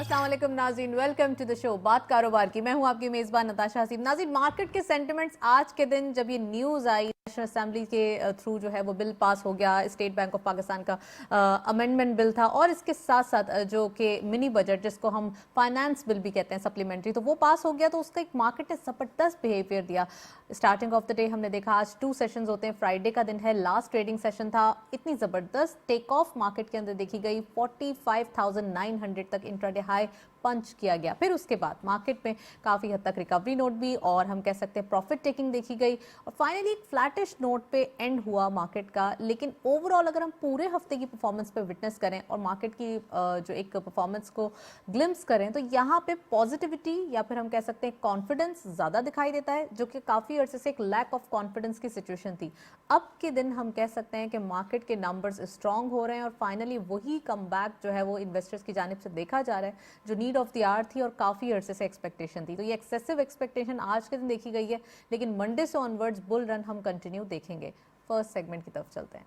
अस्सलाम वालेकुम नाज़रीन, वेलकम टू द शो बात कारोबार की। मैं हूं आपकी मेज़बान नताशा हसीब। नाज़रीन, मार्केट के सेंटिमेंट्स आज के दिन जब ये न्यूज़ आई नेशनल असेंबली के थ्रू जो है वो बिल पास हो गया, स्टेट बैंक ऑफ पाकिस्तान का अमेंडमेंट बिल था, और इसके साथ साथ जो कि मिनी बजट जिसको हम फाइनेंस बिल भी कहते हैं सप्लीमेंट्री, तो वो पास हो गया। तो उसका एक मार्केट ने ज़बरदस्त बिहेवियर दिया। स्टार्टिंग ऑफ द डे हमने देखा आज 2 सेशंस होते हैं, फ्राइडे का दिन है, लास्ट ट्रेडिंग सेशन था। इतनी ज़बरदस्त टेक ऑफ मार्केट के अंदर देखी गई, 45,900 तक इंट्राडे हाई पंच किया गया। फिर उसके बाद मार्केट में काफ़ी हद तक रिकवरी नोट भी, और हम कह सकते हैं प्रॉफिट टेकिंग देखी गई, और फाइनली एक फ्लैटिश नोट पे एंड हुआ मार्केट का। लेकिन ओवरऑल अगर हम पूरे हफ्ते की परफॉर्मेंस पे विटनेस करें और मार्केट की जो एक परफॉर्मेंस को ग्लिम्स करें, तो यहाँ पे पॉजिटिविटी या फिर हम कह सकते हैं कॉन्फिडेंस ज़्यादा दिखाई देता है, जो कि काफ़ी अर्से से एक लैक ऑफ कॉन्फिडेंस की सिचुएशन थी। अब के दिन हम कह सकते हैं कि मार्केट के नंबर्स स्ट्रांग हो रहे हैं, और फाइनली वही कमबैक जो है वो इन्वेस्टर्स की जानिब से देखा जा रहा है, जो नीड ऑफ द आवर थी और काफ़ी अरसे से एक्सपेक्टेशन थी। तो ये एक्सेसिव एक्सपेक्टेशन आज के दिन देखी गई है, लेकिन मंडे से ऑनवर्ड्स बुल रन हम कंटिन्यू देखेंगे। फर्स्ट सेगमेंट की तरफ चलते हैं।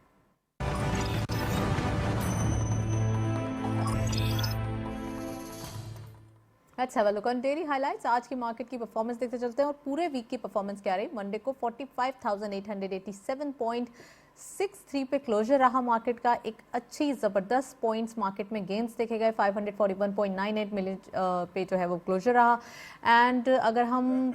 अच्छा वालों ऑन डेली हाइलाइट्स, आज की मार्केट की परफॉर्मेंस देखते चलते हैं और पूरे वीक की परफॉर्मेंस क्या रही। मंडे को 45,887.63 पे क्लोजर रहा मार्केट का। एक अच्छी ज़बरदस्त पॉइंट्स मार्केट में गेंस देखे गए, 541.98 मिलियन पे जो है वो क्लोजर रहा। एंड अगर हम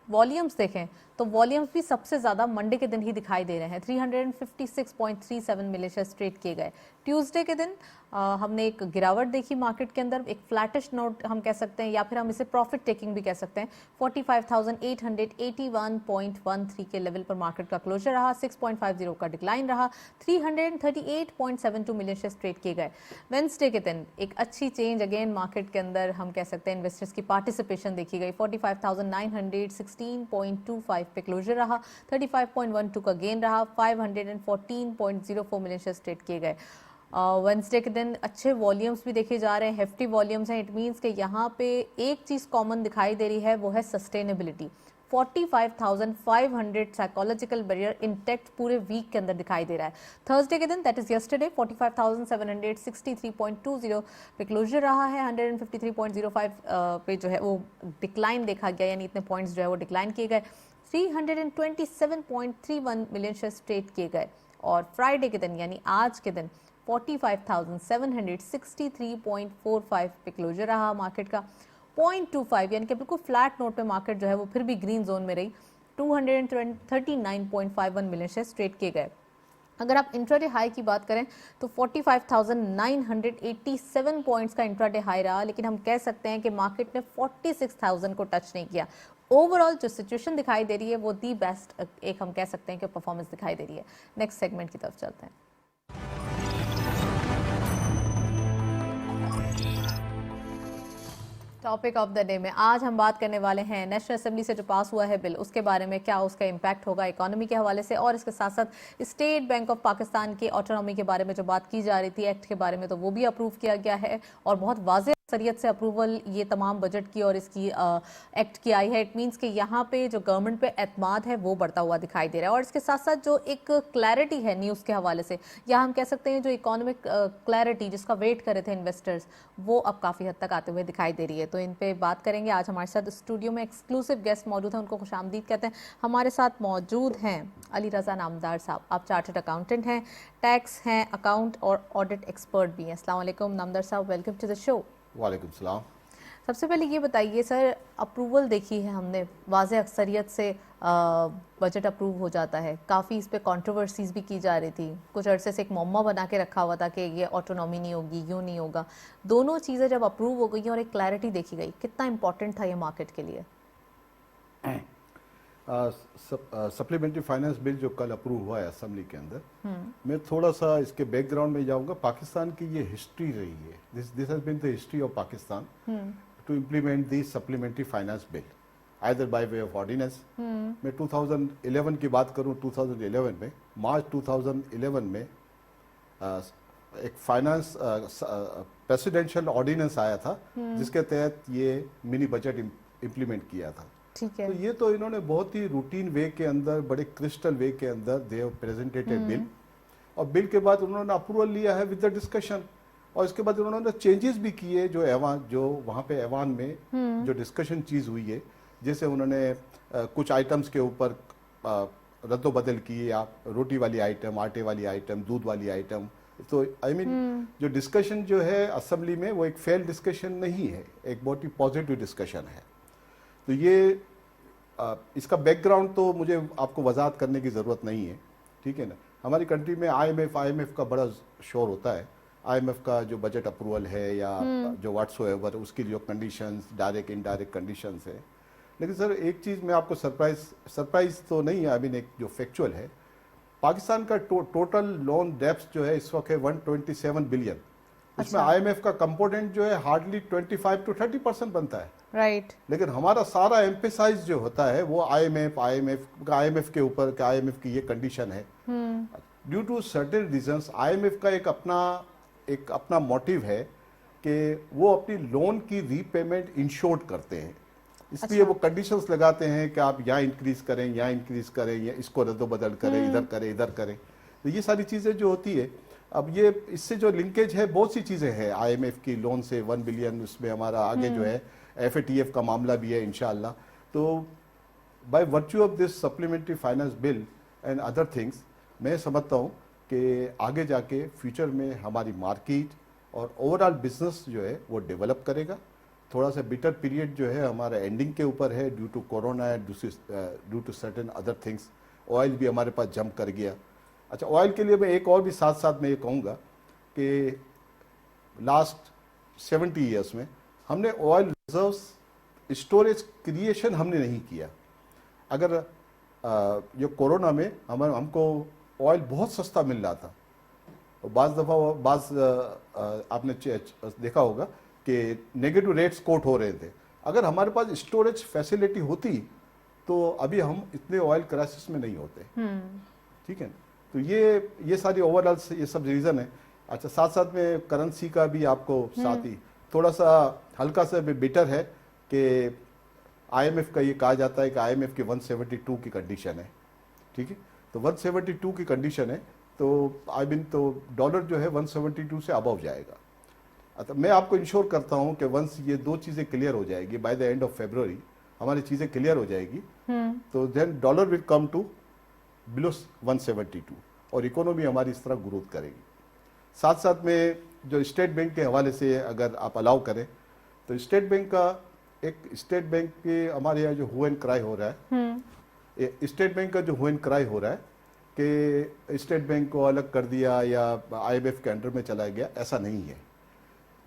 वॉल्यूम्स देखें तो वॉल्यूम्स भी सबसे ज़्यादा मंडे के दिन ही दिखाई दे रहे हैं, 356.37 मिलियन शेयर्स ट्रेड किए गए। ट्यूसडे के दिन हमने एक गिरावट देखी मार्केट के अंदर, एक फ्लैटिश नोट हम कह सकते हैं, या फिर हम इसे प्रॉफिट टेकिंग भी कह सकते हैं। 45,881.13 के लेवल पर मार्केट का क्लोजर रहा, 6.50 का डिक्लाइन रहा, 338.72 मिलियन शेयर्स ट्रेड किए गए। वेंसडे के दिन एक अच्छी चेंज अगेन मार्केट के अंदर हम कह सकते हैं, इन्वेस्टर्स की पार्टिसिपेशन देखी गई, 45,916.25 पे क्लोजर रहा, 35.12 का गेन रहा, 514.04 मिलियन शेयर्स ट्रेड किए गए। वेंसडे के दिन अच्छे वॉल्यूम्स भी देखे जा रहे हैं, हेफ्टी वॉल्यूम्स हैं। इट मींस कि यहाँ पे एक चीज़ कॉमन दिखाई दे रही है, वो है सस्टेनेबिलिटी। 45,500 साइकोलॉजिकल बैरियर इंटैक्ट पूरे वीक के अंदर दिखाई दे रहा है। थर्सडे के दिन दैट इज यस्टरडे 45,763.20 पे क्लोजर रहा है, 153.05 पे जो है वो डिक्लाइन देखा गया, यानी इतने पॉइंट्स जो है वो डिक्लाइन किए गए। 327.31 मिलियन शेयर्स ट्रेड किए गए। और फ्राइडे के दिन यानी आज के दिन 45,763.45 पे क्लोजर रहा मार्केट का, 0.25 यानी कि बिल्कुल फ्लैट नोट पे मार्केट जो है वो फिर भी ग्रीन जोन में रही। 239.51 मिलियन शेयर्स ट्रेड किए गए। अगर आप इंट्राडे हाई की बात करें तो 45,987 पॉइंट्स का इंट्राडे हाई रहा, लेकिन हम कह सकते हैं कि मार्केट ने 46,000 को टच नहीं किया। ओवरऑल जो सिचुएशन दिखाई दे रही है वो दी बेस्ट एक हम कह सकते हैं कि परफॉर्मेंस दिखाई दे रही है। नेक्स्ट सेगमेंट की तरफ चलते हैं। टॉपिक ऑफ द डे में आज हम बात करने वाले हैं नेशनल असेंबली से जो पास हुआ है बिल, उसके बारे में, क्या उसका इम्पैक्ट होगा इकोनॉमी के हवाले से, और इसके साथ साथ स्टेट बैंक ऑफ पाकिस्तान की ऑटोनॉमी के बारे में जो बात की जा रही थी एक्ट के बारे में, तो वो भी अप्रूव किया गया है, और बहुत वाज़ेह अक्सरियत से अप्रूवल ये तमाम बजट की और इसकी एक्ट की आई है। इट मीन्स कि यहाँ पे जो गवर्नमेंट पे एतमाद है वो बढ़ता हुआ दिखाई दे रहा है, और इसके साथ साथ जो एक क्लैरिटी है न्यूज़ के हवाले से, या हम कह सकते हैं जो इकोनॉमिक क्लैरिटी जिसका वेट कर रहे थे इन्वेस्टर्स, वो अब काफ़ी हद तक आते हुए दिखाई दे रही है। तो इन पे बात करेंगे। आज हमारे साथ स्टूडियो में एक्सक्लूसिव गेस्ट मौजूद हैं, उनको खुशामदीद कहते हैं। हमारे साथ मौजूद हैं अली रज़ा नामदार साहब, आप चार्टर्ड अकाउंटेंट हैं, टैक्स हैं, अकाउंट और ऑडिट एक्सपर्ट भी हैं। अस्सलाम वालेकुम नामदार साहब, वेलकम टू द शो। वालेकुम सलाम। सबसे पहले ये बताइए सर, अप्रूवल देखी है हमने, वाज़ेह अक्सरियत से बजट अप्रूव हो जाता है, काफ़ी इस पर कॉन्ट्रोवर्सीज भी की जा रही थी, कुछ अरसे से एक मम्मा बना के रखा हुआ था कि ये ऑटोनॉमी नहीं होगी, यूँ नहीं होगा। दोनों चीज़ें जब अप्रूव हो गई और एक क्लैरिटी देखी गई, कितना इंपॉर्टेंट था ये मार्केट के लिए? सप्लीमेंट्री फाइनेंस बिल जो कल अप्रूव हुआ है असेंबली के अंदर, मैं थोड़ा सा इसके बैकग्राउंड में जाऊंगा। पाकिस्तान की ये हिस्ट्री रही है, this has been the history of Pakistan to implement the supplementary finance bill either by way of ordinance. मैं 2011 की बात करूं, 2011 में मार्च 2011 में एक फाइनेंस प्रेसिडेंशियल ऑर्डिनेंस आया था जिसके तहत ये मिनी बजट इम्प्लीमेंट किया था। ठीक है। तो ये तो इन्होंने बहुत ही रूटीन वे के अंदर, बड़े क्रिस्टल वे के अंदर दे हैव प्रेजेंटेड बिल, और बिल के बाद उन्होंने अप्रूवल लिया है विद द डिस्कशन। और इसके बाद उन्होंने चेंजेस भी किए जो वहाँ पे ऐवान में जो डिस्कशन चीज़ हुई है, जैसे उन्होंने कुछ आइटम्स के ऊपर रद्दो बदल किए, या रोटी वाली आइटम, आटे वाली आइटम, दूध वाली आइटम। तो आई मीन जो डिस्कशन जो है असेंबली में वो एक फेल डिस्कशन नहीं है, एक बहुत ही पॉजिटिव डिस्कशन है। तो ये इसका बैकग्राउंड तो मुझे आपको वजाहत करने की ज़रूरत नहीं है, ठीक है ना। हमारी कंट्री में आईएमएफ का बड़ा शोर होता है। आईएमएफ का जो बजट अप्रूवल है या जो व्हाट्सोएवर, उसकी जो कंडीशंस, डायरेक्ट इनडायरेक्ट कंडीशंस है। लेकिन सर एक चीज़ मैं आपको सरप्राइज तो नहीं है, आई मीन एक जो फैक्चुअल है, पाकिस्तान का टोटल लोन डेप्थ जो है इस वक्त है 127 बिलियन। उसमें आईएमएफ का कंपोनेंट जो है हार्डली 25 to 30% बनता है, राइट। लेकिन हमारा सारा एम्फेसाइज जो होता है वो आईएमएफ के ऊपर कि आईएमएफ की ये कंडीशन है। Due to certain reasons IMF का एक अपना मोटिव है कि वो अपनी लोन की रीपेमेंट इंश्योर्ड करते हैं, इसलिए वो कंडीशंस लगाते हैं कि आप यहाँ इंक्रीज करें, या इसको रद्दो बदल करें, इधर करें। तो ये सारी चीज़ें जो होती है, अब ये इससे जो लिंकेज है, बहुत सी चीज़ें हैं आईएमएफ की लोन से 1 बिलियन, उसमें हमारा आगे जो है एफएटीएफ का मामला भी है इंशाल्लाह। तो bye virtue of this supplementary finance bill and other things, मैं समझता हूँ कि आगे जाके फ्यूचर में हमारी मार्केट और ओवरऑल बिजनेस जो है वो डेवलप करेगा। थोड़ा सा बिटर पीरियड जो है हमारा एंडिंग के ऊपर है due to corona and due to certain other things. Oil भी हमारे पास जंप कर गया। अच्छा, ऑयल के लिए मैं एक और भी साथ साथ मैं ये कहूँगा कि लास्ट 70 ईयर्स में हमने ऑयल रिजर्व्स स्टोरेज क्रिएशन हमने नहीं किया। अगर जो कोरोना में हमको ऑयल बहुत सस्ता मिल रहा था, आपने देखा होगा कि नेगेटिव रेट्स कोट हो रहे थे। अगर हमारे पास स्टोरेज फैसिलिटी होती तो अभी हम इतने ऑयल क्राइसिस में नहीं होते, ठीक है। तो ये सारी ओवरऑल ये सब रीज़न है। अच्छा, साथ साथ में करेंसी का भी आपको साथ ही थोड़ा सा हल्का सा बिटर है कि आईएमएफ का ये कहा जाता है कि आईएमएफ की 172 की कंडीशन है, ठीक है। तो 172 की कंडीशन है, तो आई मीन तो डॉलर जो है 172 से अबव जाएगा। अच्छा, मैं आपको इंश्योर करता हूं कि वंस ये दो चीज़ें क्लियर हो जाएगी, by the end of February हमारी चीज़ें क्लियर हो जाएगी, तो then dollar will come to below 172 और इकोनॉमी हमारी इस तरह ग्रोथ करेगी। साथ साथ में जो स्टेट बैंक के हवाले से अगर आप अलाउ करें, तो स्टेट बैंक के हमारे यहाँ जो हू एंड क्राई हो रहा है, स्टेट बैंक का जो हू एंड क्राई हो रहा है कि स्टेट बैंक को अलग कर दिया या आईएमएफ के अंडर में चला गया, ऐसा नहीं है।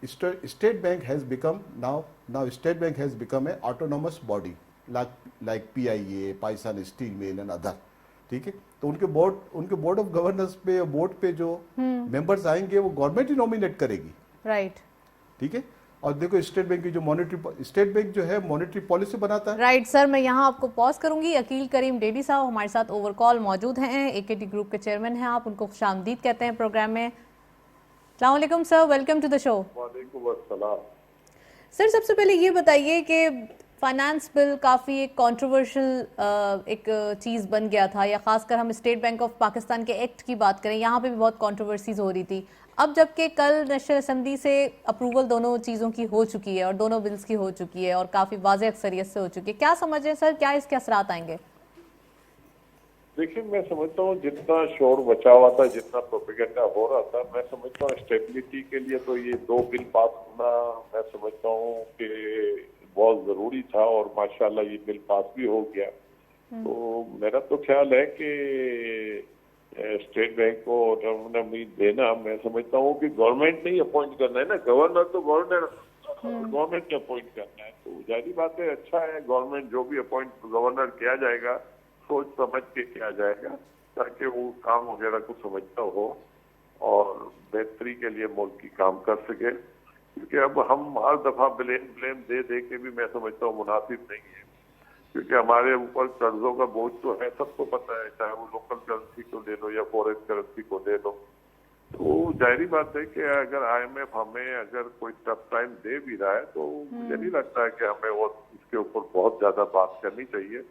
State Bank has become now State Bank has become a autonomous body like PIA, Pakistan Steel Mill and other, ठीक है। तो उनके बोर्ड ऑफ गवर्नर्स पे, बोर्ड पे जो मेंबर्स आएंगे वो गवर्नमेंट ही नॉमिनेट करेगी, राइट, ठीक है। और देखो स्टेट बैंक की जो स्टेट बैंक जो है मॉनेटरी पॉलिसी बनाता है। राइट सर, मैं यहाँ आपको पॉज करूंगी। अकील करीम डेडी साहब हमारे साथ ओवर कॉल मौजूद हैं, एकेटी ग्रुप के चेयरमैन हैं आप, उनको खुशामदीद कहते हैं प्रोग्राम में। अस्सलाम वालेकुम sir, welcome to the show. वालेकुम अस्सलाम। सर, सबसे पहले ये बताइए कि फाइनेंस बिल काफ़ी एक कंट्रोवर्शियल एक चीज़ बन गया था, या खासकर हम स्टेट बैंक ऑफ पाकिस्तान के एक्ट की बात करें, यहाँ पे भी बहुत कंट्रोवर्सीज हो रही थी। अब जबकि कल नेशनल असेंबली से अप्रूवल दोनों चीज़ों की हो चुकी है और दोनों बिल्स की हो चुकी है और काफ़ी वाज़ेह अक्सरियत से हो चुकी है, क्या समझें सर, क्या इसके असरात आएंगे? देखिए, मैं समझता हूँ जितना शोर बचा हुआ था, जितना प्रोपेगेंडा हो रहा था, मैं समझता हूँ स्टेबिलिटी के लिए तो ये 2 बिल पास होना मैं समझता हूँ कि बहुत जरूरी था और माशाल्लाह ये बिल पास भी हो गया। तो मेरा तो ख्याल है कि स्टेट बैंक को ऑटोनॉमी देना, मैं समझता हूँ कि गवर्नमेंट ने ही अपॉइंट करना है ना, गवर्नर तो गवर्नमेंट ने अपॉइंट करना है। तो जारी बात है, अच्छा है गवर्नमेंट जो भी अपॉइंट गवर्नर किया जाएगा सोच समझ के किया जाएगा, ताकि वो काम वगैरह को समझता हो और बेहतरी के लिए मुल्क की काम कर सके। क्योंकि अब हम हर दफा ब्लेम दे के भी मैं समझता हूँ मुनासिब नहीं है, क्योंकि हमारे ऊपर कर्जों का बोझ तो है, सबको पता है, चाहे वो लोकल करेंसी को ले लो या फॉरेन करेंसी को ले लो। तो जाहिर बात है कि अगर आईएमएफ हमें अगर कोई टफ टाइम दे भी रहा है तो मुझे नहीं लगता है कि हमें वो इसके ऊपर बहुत ज्यादा बात करनी चाहिए।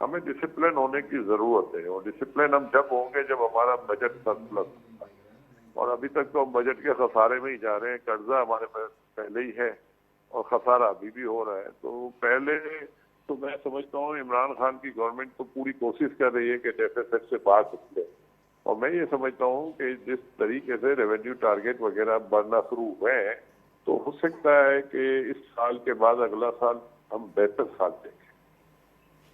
हमें डिसिप्लिन होने की जरूरत है, और डिसिप्लिन हम जब होंगे जब हमारा बजट सरप्लस होगा। और अभी तक तो हम बजट के खसारे में ही जा रहे हैं। कर्जा हमारे पास पहले ही है और खसारा अभी भी हो रहा है। तो पहले तो मैं समझता हूँ इमरान खान की गवर्नमेंट तो पूरी कोशिश कर रही है कि डेफिसिट से बाहर निकले, और मैं ये समझता हूँ कि जिस तरीके से रेवेन्यू टारगेट वगैरह बढ़ना शुरू हुए हैं, तो हो सकता है कि इस साल के बाद अगला साल हम बेहतर साल देखें।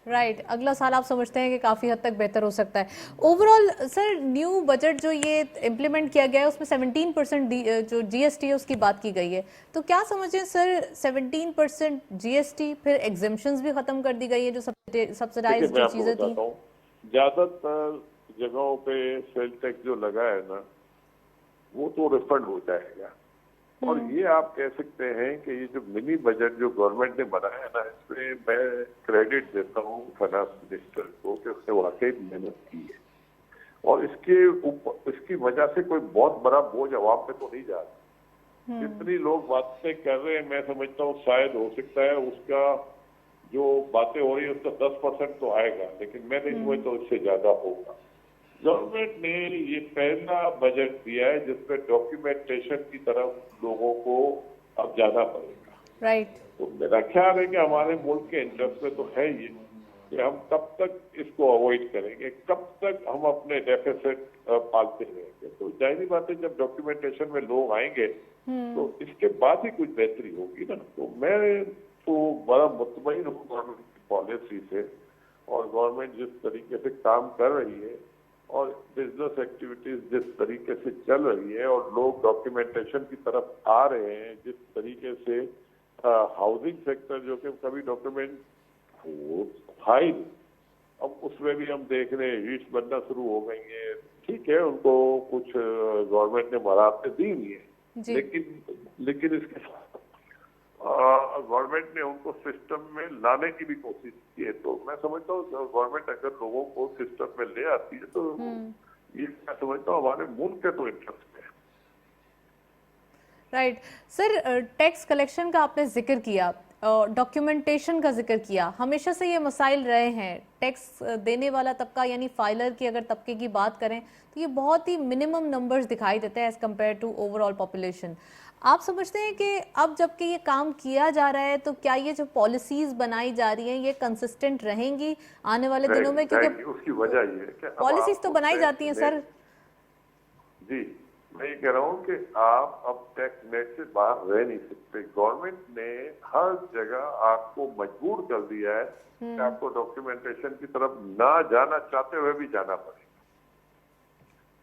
राइट, अगला साल आप समझते हैं कि काफ़ी हद तक बेहतर हो सकता है। ओवरऑल सर, न्यू बजट जो ये इम्प्लीमेंट किया गया है उसमें 17% जो जीएसटी है उसकी बात की गई है, तो क्या समझें सर 17% जीएसटी, फिर एग्जेम्पशंस भी खत्म कर दी गई है जो सब्सिडाइज देखिए, मैं जो आपको चीज़ें थी? बताता हूँ, ज्यादातर जगहों पे सेल टैक्स जो लगा है ना, वो तो रिफंड हो जाएगा। और ये आप कह सकते हैं कि ये जो मिनी बजट जो गवर्नमेंट ने बनाया है ना, इसमें मैं क्रेडिट देता हूँ फाइनेंस मिनिस्टर को कि उसने वाकई मेहनत की है, और इसकी वजह से कोई बहुत बड़ा बोझ अवाम पे तो नहीं जा रहा। जितनी लोग बातें कर रहे हैं, मैं समझता हूँ शायद हो सकता है उसका जो बातें हो रही है उसका 10% तो आएगा, लेकिन मैं नहीं समझता इससे ज्यादा होगा। गवर्नमेंट ने ये पहला बजट दिया है जिसमें डॉक्यूमेंटेशन की तरफ लोगों को अब जाना पड़ेगा। राइट। तो मेरा ख्याल है कि हमारे मुल्क के इंटरेस्ट में तो है ये कि हम कब तक इसको अवॉइड करेंगे, कब तक हम अपने डेफिसिट पालते रहेंगे। तो जाहिर बात है, जब डॉक्यूमेंटेशन में लोग आएंगे तो इसके बाद ही कुछ बेहतरी होगी ना। तो मैं तो बड़ा मुतमईन हूँ गवर्नमेंट की पॉलिसी से, और गवर्नमेंट जिस तरीके से काम कर रही है और बिजनेस एक्टिविटीज जिस तरीके से चल रही है और लोग डॉक्यूमेंटेशन की तरफ आ रहे हैं, जिस तरीके से हाउसिंग सेक्टर जो कि कभी डॉक्यूमेंट था ही नहीं, अब उसमें भी हम देख रहे हैं हीट्स बनना शुरू हो गई है। ठीक है, उनको कुछ गवर्नमेंट ने मराहतें दी हुई है, लेकिन इसके साथ गवर्नमेंट ने उनको सिस्टम में लाने की भी कोशिश की है। तो मैं समझता हूँ गवर्नमेंट अगर लोगों को सिस्टम में ले आती है तो ये मैं समझता हूँ हमारे मुल्क के तो इंटरेस्ट में है। राइट सर, टैक्स कलेक्शन का आपने जिक्र किया, डॉक्यूमेंटेशन का जिक्र किया, हमेशा से ये मसाइल रहे हैं। टैक्स देने वाला तबका यानी फाइलर की अगर तबके की बात करें तो ये बहुत ही मिनिमम नंबर्स दिखाई देते हैं as compare to overall population. आप समझते हैं कि अब जबकि ये काम किया जा रहा है तो क्या ये जो पॉलिसीज बनाई जा रही हैं ये कंसिस्टेंट रहेंगी आने वाले दिनों में? क्योंकि उसकी वजह ये है कि पॉलिसीज तो बनाई जाती हैं सर। जी, मैं ये कह रहा हूँ कि आप अब टैक्स नेट से बाहर रह नहीं सकते। गवर्नमेंट ने हर जगह आपको मजबूर कर दिया है कि आपको डॉक्यूमेंटेशन की तरफ ना जाना चाहते हुए भी जाना पड़ेगा।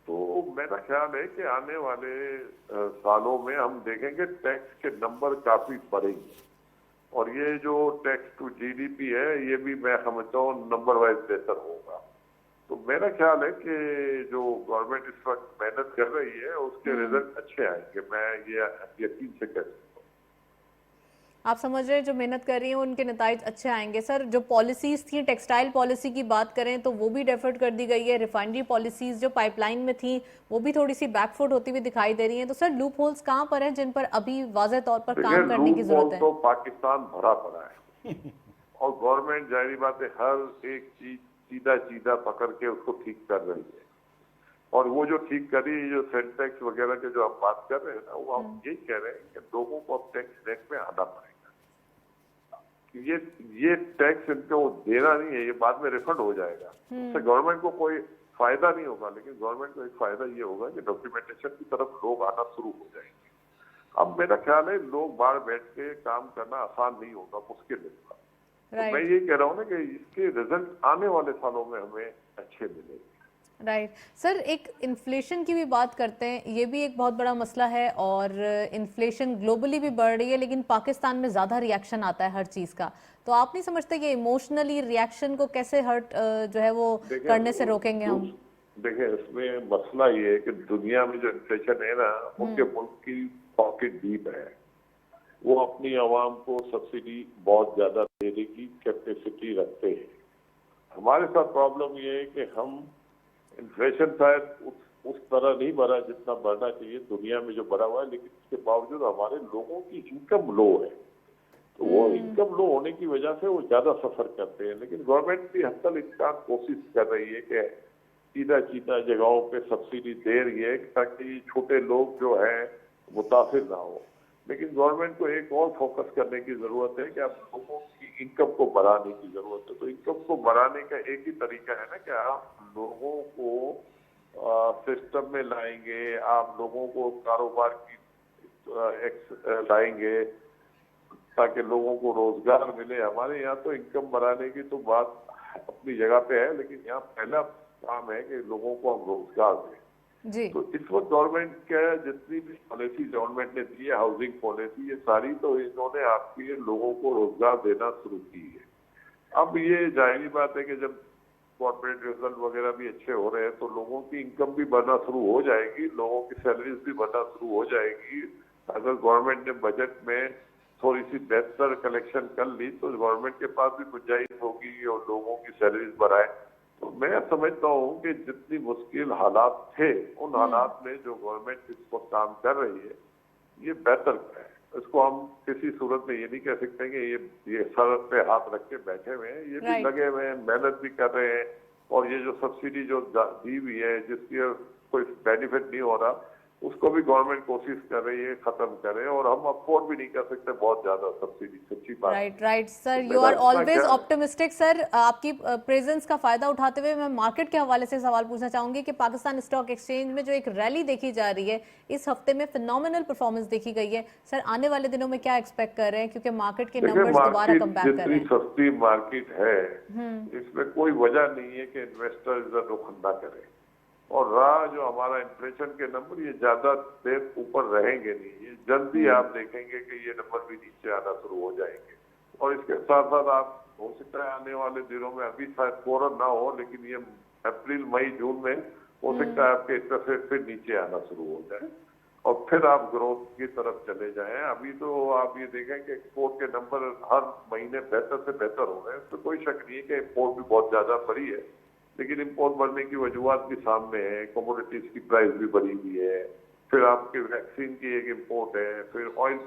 तो मेरा ख्याल है कि आने वाले सालों में हम देखेंगे टैक्स के नंबर काफी बढ़ेंगे, और ये जो टैक्स टू जीडीपी है ये भी मैं समझता हूँ नंबर वाइज बेहतर होगा। तो मेरा ख्याल है कि जो गवर्नमेंट इस वक्त मेहनत कर रही है उसके रिजल्ट अच्छे आएंगे, मैं ये यकीन से कह सकता हूँ। आप समझ रहे हैं जो मेहनत कर रही हैं उनके नताइज अच्छे आएंगे। सर, जो पॉलिसीज थी, टेक्सटाइल पॉलिसी की बात करें तो वो भी डेफर्ड कर दी गई है। रिफाइनरी पॉलिसीज जो पाइपलाइन में थी वो भी थोड़ी सी बैकफुट होती हुई दिखाई दे रही हैं। तो सर, लूप होल्स कहाँ पर हैं जिन पर अभी वाज़ेह तौर पर काम करने की जरूरत है? तो पाकिस्तान भरा पड़ा है और गवर्नमेंट जाहिर बात है हर एक चीज सीधा पकड़ के उसको ठीक कर रही है, और वो जो ठीक करी, जो सेल टैक्स वगैरह के जो हम बात कर रहे हैं ना, वो हम यही कह रहे हैं कि लोगों को अब टैक्स नेट में आना पड़ेगा। ये टैक्स इनको देना नहीं है, ये बाद में रिफंड हो जाएगा, उससे गवर्नमेंट को कोई फायदा नहीं होगा, लेकिन गवर्नमेंट को एक फायदा ये होगा कि डॉक्यूमेंटेशन की तरफ लोग आना शुरू हो जाएंगे। अब मेरा ख्याल है लोग बाहर बैठ के काम करना आसान नहीं होगा, मुश्किल होगा। तो मैं ये कह रहा हूँ ना कि इसके रिजल्ट आने वाले सालों में हमें अच्छे मिलेंगे। राइट सर, एक इन्फ्लेशन की भी बात करते हैं, ये भी एक बहुत बड़ा मसला है, और इन्फ्लेशन ग्लोबली भी बढ़ रही है लेकिन पाकिस्तान में ज़्यादा रिएक्शन आता है हर चीज़ का। तो आप नहीं समझते कि इमोशनली रिएक्शन को कैसे हर्ट जो है वो करने से रोकेंगे हम? देखिए, इसमें मसला ये है कि दुनिया में जो इन्फ्लेशन है ना, उनके मुल्क की पॉकेट डीप है, वो अपनी आवाम को सब्सिडी बहुत ज्यादा देने की कैपेसिटी रखते हैं। हमारे साथ प्रॉब्लम ये है कि हम इन्फ्लेशन शायद उस तरह नहीं बढ़ा जितना बढ़ना चाहिए दुनिया में जो बढ़ा हुआ है, लेकिन इसके बावजूद हमारे लोगों की इनकम लो है। तो वो इनकम लो होने की वजह से वो ज्यादा सफर करते हैं, लेकिन गवर्नमेंट भी हद तक इसका कोशिश कर रही है कि चीना चीना जगहों पे सब्सिडी दे रही है ताकि छोटे लोग जो हैं मुतासिर ना हो। लेकिन गवर्नमेंट को एक और फोकस करने की जरूरत है कि आप लोगों की इनकम को बढ़ाने की जरूरत है। तो इनकम को बढ़ाने का एक ही तरीका है ना कि आप लोगों को सिस्टम में लाएंगे, आप लोगों को कारोबार की लाएंगे ताकि लोगों को रोजगार मिले। हमारे यहाँ तो इनकम बढ़ाने की तो बात अपनी जगह पे है, लेकिन यहाँ पहला काम है कि लोगों को हम रोजगार दें। जी तो इस वक्त गवर्नमेंट का जितनी भी पॉलिसी गवर्नमेंट ने दी है, हाउसिंग पॉलिसी, ये सारी तो इन्होंने आपके लोगों को रोजगार देना शुरू की है। अब ये जाहिर बात है कि जब कॉर्पोरेट रिजल्ट वगैरह भी अच्छे हो रहे हैं तो लोगों की इनकम भी बढ़ना शुरू हो जाएगी, लोगों की सैलरीज भी बढ़ना शुरू हो जाएगी। अगर गवर्नमेंट ने बजट में थोड़ी सी बेहतर कलेक्शन कर ली तो गवर्नमेंट के पास भी गुंजाइश होगी और लोगों की सैलरीज बढ़ाए। तो मैं समझता हूँ कि जितनी मुश्किल हालात थे उन हालात में जो गवर्नमेंट इस पर काम कर रही है ये बेहतर है। इसको हम किसी सूरत में ये नहीं कह सकते कि ये सर पे हाथ रख के बैठे हुए हैं, ये भी लगे हुए हैं, मेहनत भी कर रहे हैं। और ये जो सब्सिडी जो दी हुई है जिसकी कोई बेनिफिट नहीं हो रहा उसको भी गवर्नमेंट कोशिश कर रही है खत्म करे, और हम अफोर्ड भी नहीं कर सकते बहुत ज्यादा सब्सिडी, सच्ची बात। Right sir, you are always optimistic sir. आपकी प्रेजेंस का फायदा उठाते हुए मैं मार्केट के हवाले से सवाल पूछना चाहूंगी कि पाकिस्तान स्टॉक एक्सचेंज में जो एक रैली देखी जा रही है इस हफ्ते में फिनोमिनल परफॉर्मेंस देखी गई है। सर आने वाले दिनों में क्या एक्सपेक्ट कर रहे हैं, क्योंकि मार्केट के नंबर्स दोबारा कम बैक कर रहे हैं। सस्ती मार्केट है इसमें कोई वजह नहीं है कि इन्वेस्टर इधर रुख ना करे। और रहा जो हमारा इन्फ्लेशन के नंबर, ये ज्यादा देर ऊपर रहेंगे नहीं, ये जल्दी आप देखेंगे कि ये नंबर भी नीचे आना शुरू हो जाएंगे। और इसके साथ साथ आप हो सकता है आने वाले दिनों में, अभी शायद फौरन ना हो लेकिन ये अप्रैल मई जून में हो सकता है आपके इंटरेस्ट रेट फिर नीचे आना शुरू हो जाए और फिर आप ग्रोथ की तरफ चले जाएं। अभी तो आप ये देखें कि एक्सपोर्ट के नंबर हर महीने बेहतर से बेहतर हो रहे हैं, इसमें कोई शक नहीं है कि एक्सपोर्ट भी बहुत ज्यादा बढ़ी है, लेकिन इम्पोर्ट बढ़ने की वजूहत भी सामने है। कमोडिटीज की प्राइस भी बढ़ी हुई है, फिर आपके वैक्सीन की एक इम्पोर्ट है, फिर ऑयल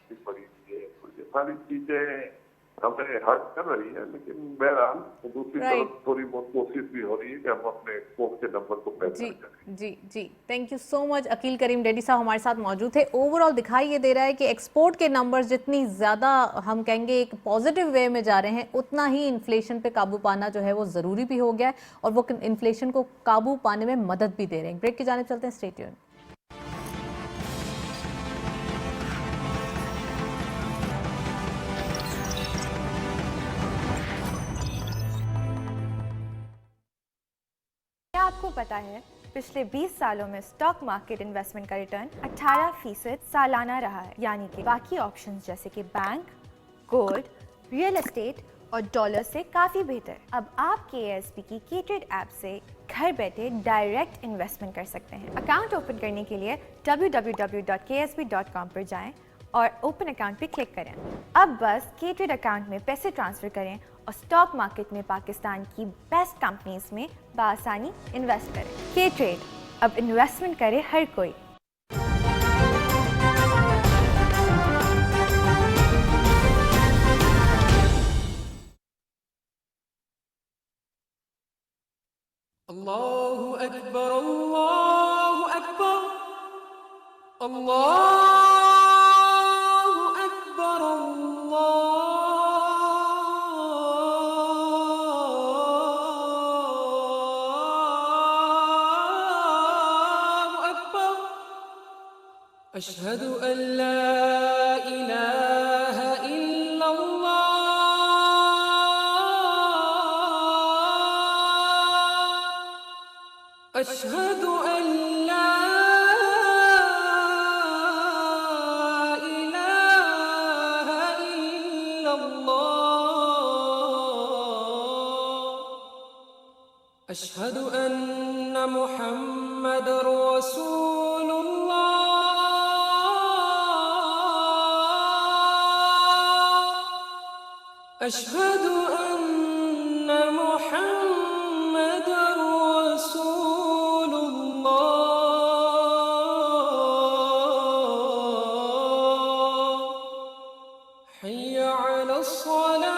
भी बढ़ी हुई है। तो ये सारी चीजें हमें हर्ट कर रही है, लेकिन बहरहाल दूसरी तरफ थोड़ी बहुत कोशिश भी हो रही है कि हम अपने एक्सपोर्ट के नंबर को बेहतर करें। जी thank you so much. Akil Karim Dedhi साहब हमारे साथ मौजूद थे। ओवरऑल दिखाई ये दे रहा है कि एक्सपोर्ट के नंबर्स जितनी ज्यादा हम कहेंगे एक पॉजिटिव वे में जा रहे हैं, उतना ही इन्फ्लेशन पे काबू पाना जो है वो जरूरी भी हो गया है और वो इन्फ्लेशन को काबू पाने में मदद भी दे रहे हैं। ब्रेक की जानिब चलते हैं, स्टे ट्यून्ड। क्या आपको पता है पिछले 20 सालों में स्टॉक मार्केट इन्वेस्टमेंट का रिटर्न 18% सालाना रहा है, यानी कि बाकी ऑप्शंस जैसे कि बैंक, गोल्ड, रियल एस्टेट और डॉलर से काफी बेहतर। अब आप KSB की K-Trade ऐप से घर बैठे डायरेक्ट इन्वेस्टमेंट कर सकते हैं। अकाउंट ओपन करने के लिए www.ksb.com पर जाएं और ओपन अकाउंट पे क्लिक करें। अब बस K-Trade अकाउंट में पैसे ट्रांसफर करें और स्टॉक मार्केट में पाकिस्तान की बेस्ट कंपनीज में बासानी इन्वेस्ट करें। K-Trade, अब इन्वेस्टमेंट करे हर कोई। अल्लाहु अकबर, अल्लाहु अकबर, अल्लाहु अकबर, अल्लाहु अकबर, अशहदु अल्ला इलाहा इल्लल्लाह, अशहदु अल्ला इलाहा इल्लल्लाह, अशहदु अन्ना मुहम्मदर रसूलुल्लाह, अशहदु अन्ना मुहम्मदर रसूलुल्लाह, हय्य अलस्सलाह,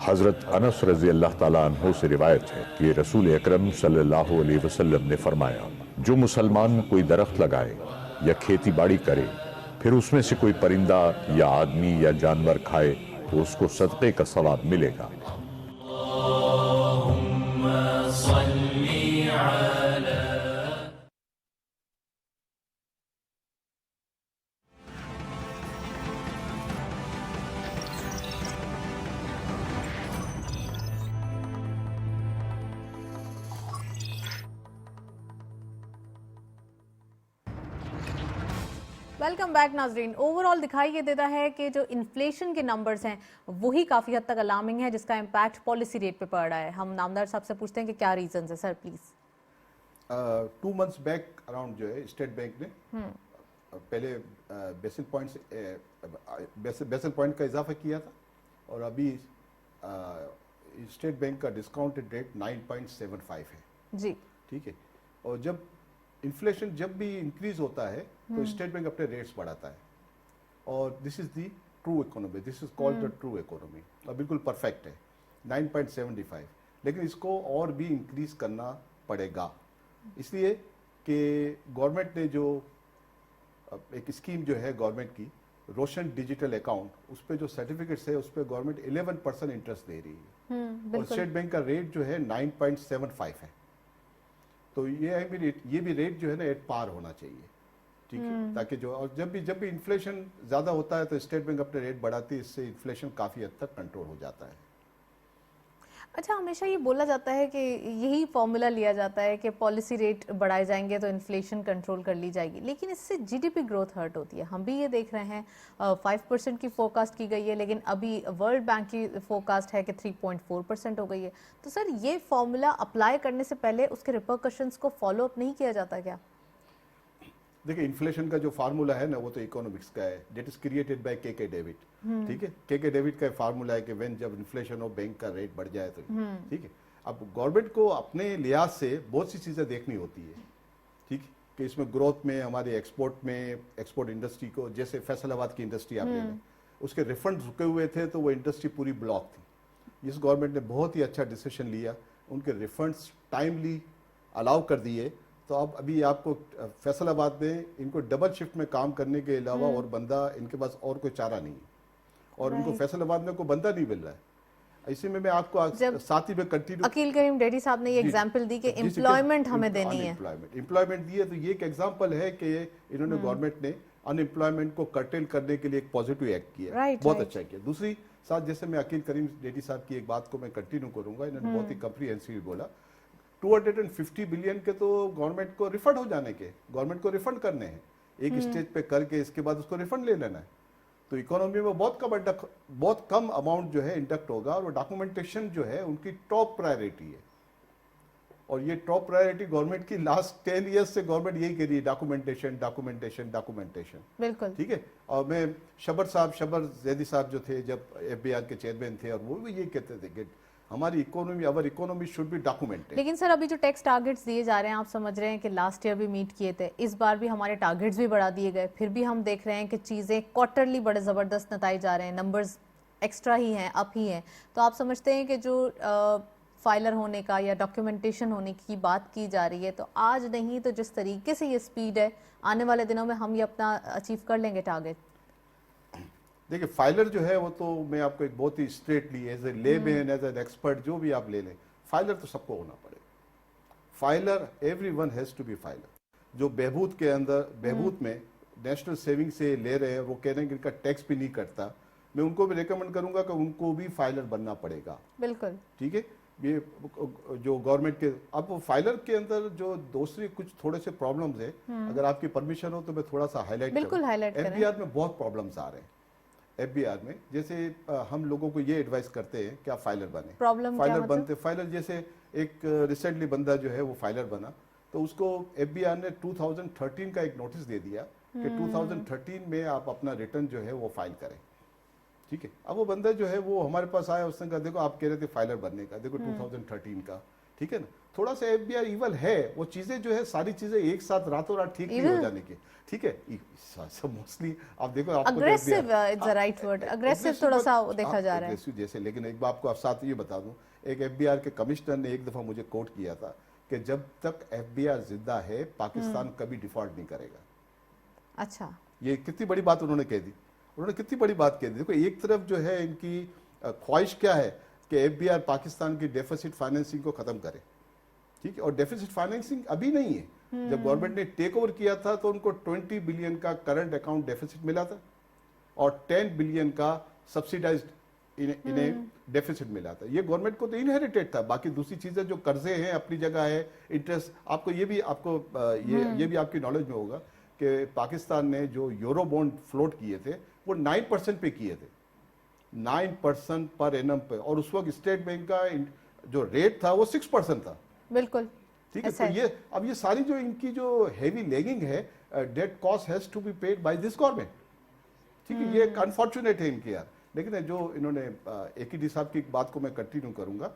हज़रत अनस रज़ी अल्लाह ताला अन्हु से रिवायत है कि रसूल अकरम सल्लल्लाहु अलैहि वसल्लम ने फरमाया, जो मुसलमान कोई दरख्त लगाए या खेती बाड़ी करे, फिर उसमें से कोई परिंदा या आदमी या जानवर खाए तो उसको सदक़े का सवाब मिलेगा। वेलकम बैक नाजरीन। ओवरऑल दिखाई ये देता है कि जो इन्फ्लेशन के नंबर्स हैं वही काफ़ी हद तक अलार्मिंग है, जिसका इम्पैक्ट पॉलिसी रेट पे पड़ रहा है। हम नामदार साहब से पूछते हैं कि क्या रीजंस है sir, please. 2 months back around जो है स्टेट बैंक ने पहले बेसिल पॉइंट का इजाफा किया था और अभी स्टेट बैंक का डिस्काउंटेड रेट 9.75 है। जी ठीक है। और जब इन्फ्लेशन जब भी इंक्रीज होता है तो स्टेट बैंक अपने रेट्स बढ़ाता है और this is the true economy, this is called the true economy और बिल्कुल परफेक्ट है 9.75। लेकिन इसको और भी इंक्रीज करना पड़ेगा, इसलिए कि गवर्नमेंट ने जो एक स्कीम जो है गवर्नमेंट की रोशन डिजिटल अकाउंट, उस पर जो सर्टिफिकेट्स है उस पर गवर्नमेंट 11% इंटरेस्ट दे रही है और स्टेट बैंक का रेट जो है 9.75 है। तो ये भी रेट जो है ना एट पार होना चाहिए, ठीक है, ताकि जो और जब भी इन्फ्लेशन ज्यादा होता है तो स्टेट बैंक अपने रेट बढ़ाती है, इससे इन्फ्लेशन काफी हद तक कंट्रोल हो जाता है। अच्छा, हमेशा ये बोला जाता है कि यही फॉर्मूला लिया जाता है कि पॉलिसी रेट बढ़ाए जाएंगे तो इन्फ्लेशन कंट्रोल कर ली जाएगी, लेकिन इससे जीडीपी ग्रोथ हर्ट होती है। हम भी ये देख रहे हैं 5% की फोरकास्ट की गई है, लेकिन अभी वर्ल्ड बैंक की फोरकास्ट है कि 3.4% हो गई है। तो सर ये फॉर्मूला अप्लाई करने से पहले उसके रिपरकशंस को फॉलो अप नहीं किया जाता क्या? देखिए, इन्फ्लेशन का जो फार्मूला है ना वो तो इकोनॉमिक्स का है, डेट इज क्रिएटेड बाय के डेविड। ठीक है, के डेविड का फार्मूला है कि व्हेन जब इन्फ्लेशन और बैंक का रेट बढ़ जाए तो ठीक है। अब गवर्नमेंट को अपने लिहाज से बहुत सी चीजें देखनी होती है, ठीक है, कि इसमें ग्रोथ में हमारे एक्सपोर्ट इंडस्ट्री को, जैसे फैसलाबाद की इंडस्ट्री आप ले लें, उसके रिफंड रुके हुए थे तो वो इंडस्ट्री पूरी ब्लॉक थी। इस गवर्नमेंट ने बहुत ही अच्छा डिसीजन लिया, उनके रिफंड्स टाइमली अलाउ कर दिए। तो अब अभी आपको फैसलाबाद में इनको डबल शिफ्ट में काम करने के अलावा और बंदा इनके पास और कोई चारा नहीं है और उनको फैसलाबाद में कोई बंदा नहीं मिल रहा है। इसी में मैं आपको साथ ही में कंटिन्यू अकील करीम डेडी साहब ने ये एग्जांपल दी कि एम्प्लॉयमेंट हमें देनी है, एम्प्लॉयमेंट दी है। तो ये एक एग्जांपल है कि इन्होंने गवर्नमेंट ने अनएम्प्लॉयमेंट को कर्टेल करने के लिए एक पॉजिटिव एक्ट किया, बहुत अच्छा किया। दूसरी साथ, जैसे मैं अकील करीम डेडी साहब की एक बात को मैं कंटिन्यू करूंगा, इन्होंने बहुत ही कम्प्रीहेंसिव बोला 250 बिलियन के तो गवर्नमेंट को रिफंड हो जाने के, गवर्नमेंट को रिफंड करने हैं एक स्टेज पे करके, इसके बाद उसको रिफंड ले लेना है। तो इकोनॉमी में बहुत कम अमाउंट जो है इंडक्ट होगा और डॉक्यूमेंटेशन जो है उनकी टॉप प्रायोरिटी है। और ये टॉप प्रायोरिटी गवर्नमेंट की लास्ट 10 ईयर्स से गवर्नमेंट यही कह रही है, डॉक्यूमेंटेशन डॉक्यूमेंटेशन डॉक्यूमेंटेशन। बिल्कुल ठीक है। और मैं शबर जैदी साहब जो थे जब एफबीआर के चेयरमैन थे, और वो भी यही कहते थे कि हमारी इकोनॉमी शुड बी डॉक्यूमेंटेड। लेकिन सर अभी जो टैक्स टारगेट्स दिए जा रहे हैं, आप समझ रहे हैं कि लास्ट ईयर भी मीट किए थे, इस बार भी हमारे टारगेट्स भी बढ़ा दिए गए, फिर भी हम देख रहे हैं कि चीज़ें क्वार्टरली बड़े ज़बरदस्त नताइज आ रहे हैं, नंबर्स एक्स्ट्रा ही हैं, अप ही हैं। तो आप समझते हैं कि जो फाइलर होने का या डॉक्यूमेंटेशन होने की बात की जा रही है, तो आज नहीं तो जिस तरीके से ये स्पीड है, आने वाले दिनों में हम ये अपना अचीव कर लेंगे टारगेट? देखिए, फाइलर जो है वो तो मैं आपको एक बहुत ही straightly as a layman, as an expert, जो भी आप ले लें, फाइलर तो सबको होना पड़ेगा। Filer, everyone has to be filer. जो बहबूद के अंदर, बहबूद में नेशनल सेविंग से ले रहे हैं, वो कह रहे हैं कि इनका टैक्स भी नहीं कटता, मैं उनको भी रिकमेंड करूंगा कि उनको भी फाइलर बनना पड़ेगा। बिल्कुल ठीक है, ये जो गवर्नमेंट के, अब फाइलर के अंदर जो दूसरी कुछ थोड़े से प्रॉब्लम्स है, अगर आपकी परमिशन हो तो मैं थोड़ा सा हाईलाइट बिल्कुल highlight करें। एफबीआर में बहुत प्रॉब्लम्स आ रहे हैं। एफबीआर में जैसे हम लोगों को ये एडवाइस करते हैं कि आप फाइलर बने। Problem क्या फाइलर मतलब? बनते, फाइलर जैसे एक रिसेंटली बंदा जो है वो फाइलर बना, तो उसको एफबीआर ने 2013 का एक नोटिस दे दिया कि 2013 में आप अपना रिटर्न जो है वो फाइल करें। ठीक है, अब वो बंदा जो है वो हमारे पास आया, उसने कहा देखो आप कह रहे थे फाइलर बनने का, देखो 2013 का, ठीक है ना, थोड़ा सा एफबीआर इवल है, वो चीजें जो है सारी चीजें एक साथ रातों रात ठीक नहीं हो जाने की। ठीक है, मोस्टली आप देखो, आपको aggressive it's the right word, aggressive थोड़ा सा देखा जा रहा है। aggressive जैसे, लेकिन एक बात आपको आप साथ ये बता दूं, एक एफबीआर के कमिश्नर ने एक दफा मुझे कोट किया था कि जब तक एफबीआर जिंदा है पाकिस्तान कभी डिफॉल्ट नहीं करेगा। अच्छा, ये कितनी बड़ी बात उन्होंने कह दी, उन्होंने कितनी बड़ी बात कह दी। देखो एक तरफ जो है इनकी ख्वाहिश क्या है कि एफबीआर पाकिस्तान की डेफिसिट फाइनेंसिंग को खत्म करे। ठीक है, और डेफिसिट फाइनेंसिंग अभी नहीं है, जब गवर्नमेंट ने टेक ओवर किया था तो उनको 20 बिलियन का करंट अकाउंट डेफिसिट मिला था और 10 बिलियन का सब्सिडाइज्ड इन्हें डेफिसिट मिला था। ये गवर्नमेंट को तो इनहेरिटेड था, बाकी दूसरी चीजें जो कर्जे हैं अपनी जगह है, इंटरेस्ट, आपको ये भी आपको ये भी आपकी नॉलेज में होगा कि पाकिस्तान ने जो यूरो बॉन्ड फ्लोट किए थे वो 9% पे किए थे, 9% पर एनम पे, और उस वक्त स्टेट बैंक का जो रेट था वो 6% था। बिल्कुल ठीक है, ऐसा तो ये अब ये सारी जो इनकी जो हेवी लेगिंग है, debt cost has to be paid by this government. ठीक है, ये एक अनफॉर्चुनेट है इनके यार, लेकिन जो इन्होंने AKD साहब की बात को मैं कंटिन्यू करूंगा,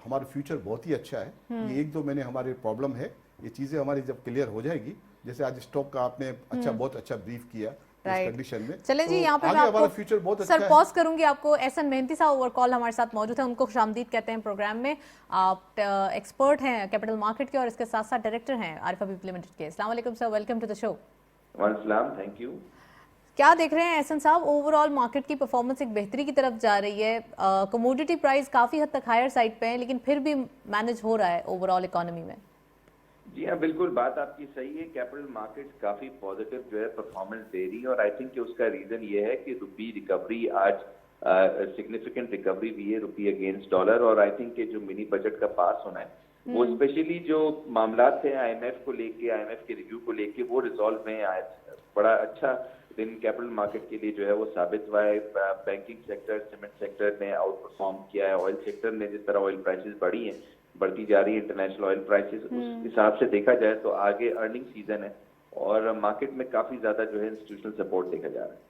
हमारा फ्यूचर बहुत ही अच्छा है। ये एक दो महीने हमारे प्रॉब्लम है, ये चीजें हमारी जब क्लियर हो जाएगी, जैसे आज स्टॉक का आपने बहुत अच्छा ब्रीफ किया इस कंडीशन में, चले जी, तो यहाँ पे आगे मैं हमारा फ्यूचर बहुत अच्छा सर है। पॉज करूंगी आपको। एहसन मेहंती साहब ओवर कॉल हमारे साथ मौजूद हैं, उनको खुशामदीद कहते हैं प्रोग्राम में। आप एक्सपर्ट हैं कैपिटल मार्केट के और इसके साथ साथ डायरेक्टर हैं आरिफ हबीब लिमिटेड के। अस्सलाम वालेकुम sir, welcome to the show. वालेकुम, थैंक यू। क्या देख रहे हैं एहसन साहब, ओवरऑल मार्केट की परफॉर्मेंस एक बेहतरी की तरफ जा रही है, कमोडिटी प्राइस काफी हद तक हायर साइड पे है, लेकिन फिर भी मैनेज हो रहा है ओवरऑल इकोनॉमी में। जी हाँ, बिल्कुल बात आपकी सही है। कैपिटल मार्केट्स काफी पॉजिटिव जो है परफॉर्मेंस दे रही है, और आई थिंक कि उसका रीजन ये है कि रुपी रिकवरी आज सिग्निफिकेंट रिकवरी भी है रुपी अगेंस्ट डॉलर, और आई थिंक कि जो मिनी बजट का पास होना है वो स्पेशली जो मामला थे IMF को लेके, IMF के रिव्यू को लेके, वो रिजॉल्व में आज बड़ा अच्छा दिन कैपिटल मार्केट के लिए जो है वो साबित हुआ है। बैंकिंग सेक्टर, सीमेंट सेक्टर ने आउट परफॉर्म किया है, ऑयल सेक्टर ने, जिस तरह ऑयल प्राइसेस बढ़ती जा रही है इंटरनेशनल ऑयल प्राइसेस, उस हिसाब से देखा जाए तो आगे अर्निंग सीजन है और मार्केट में काफी ज्यादा जो है इंस्टीट्यूशनल सपोर्ट देखा जा रहा है।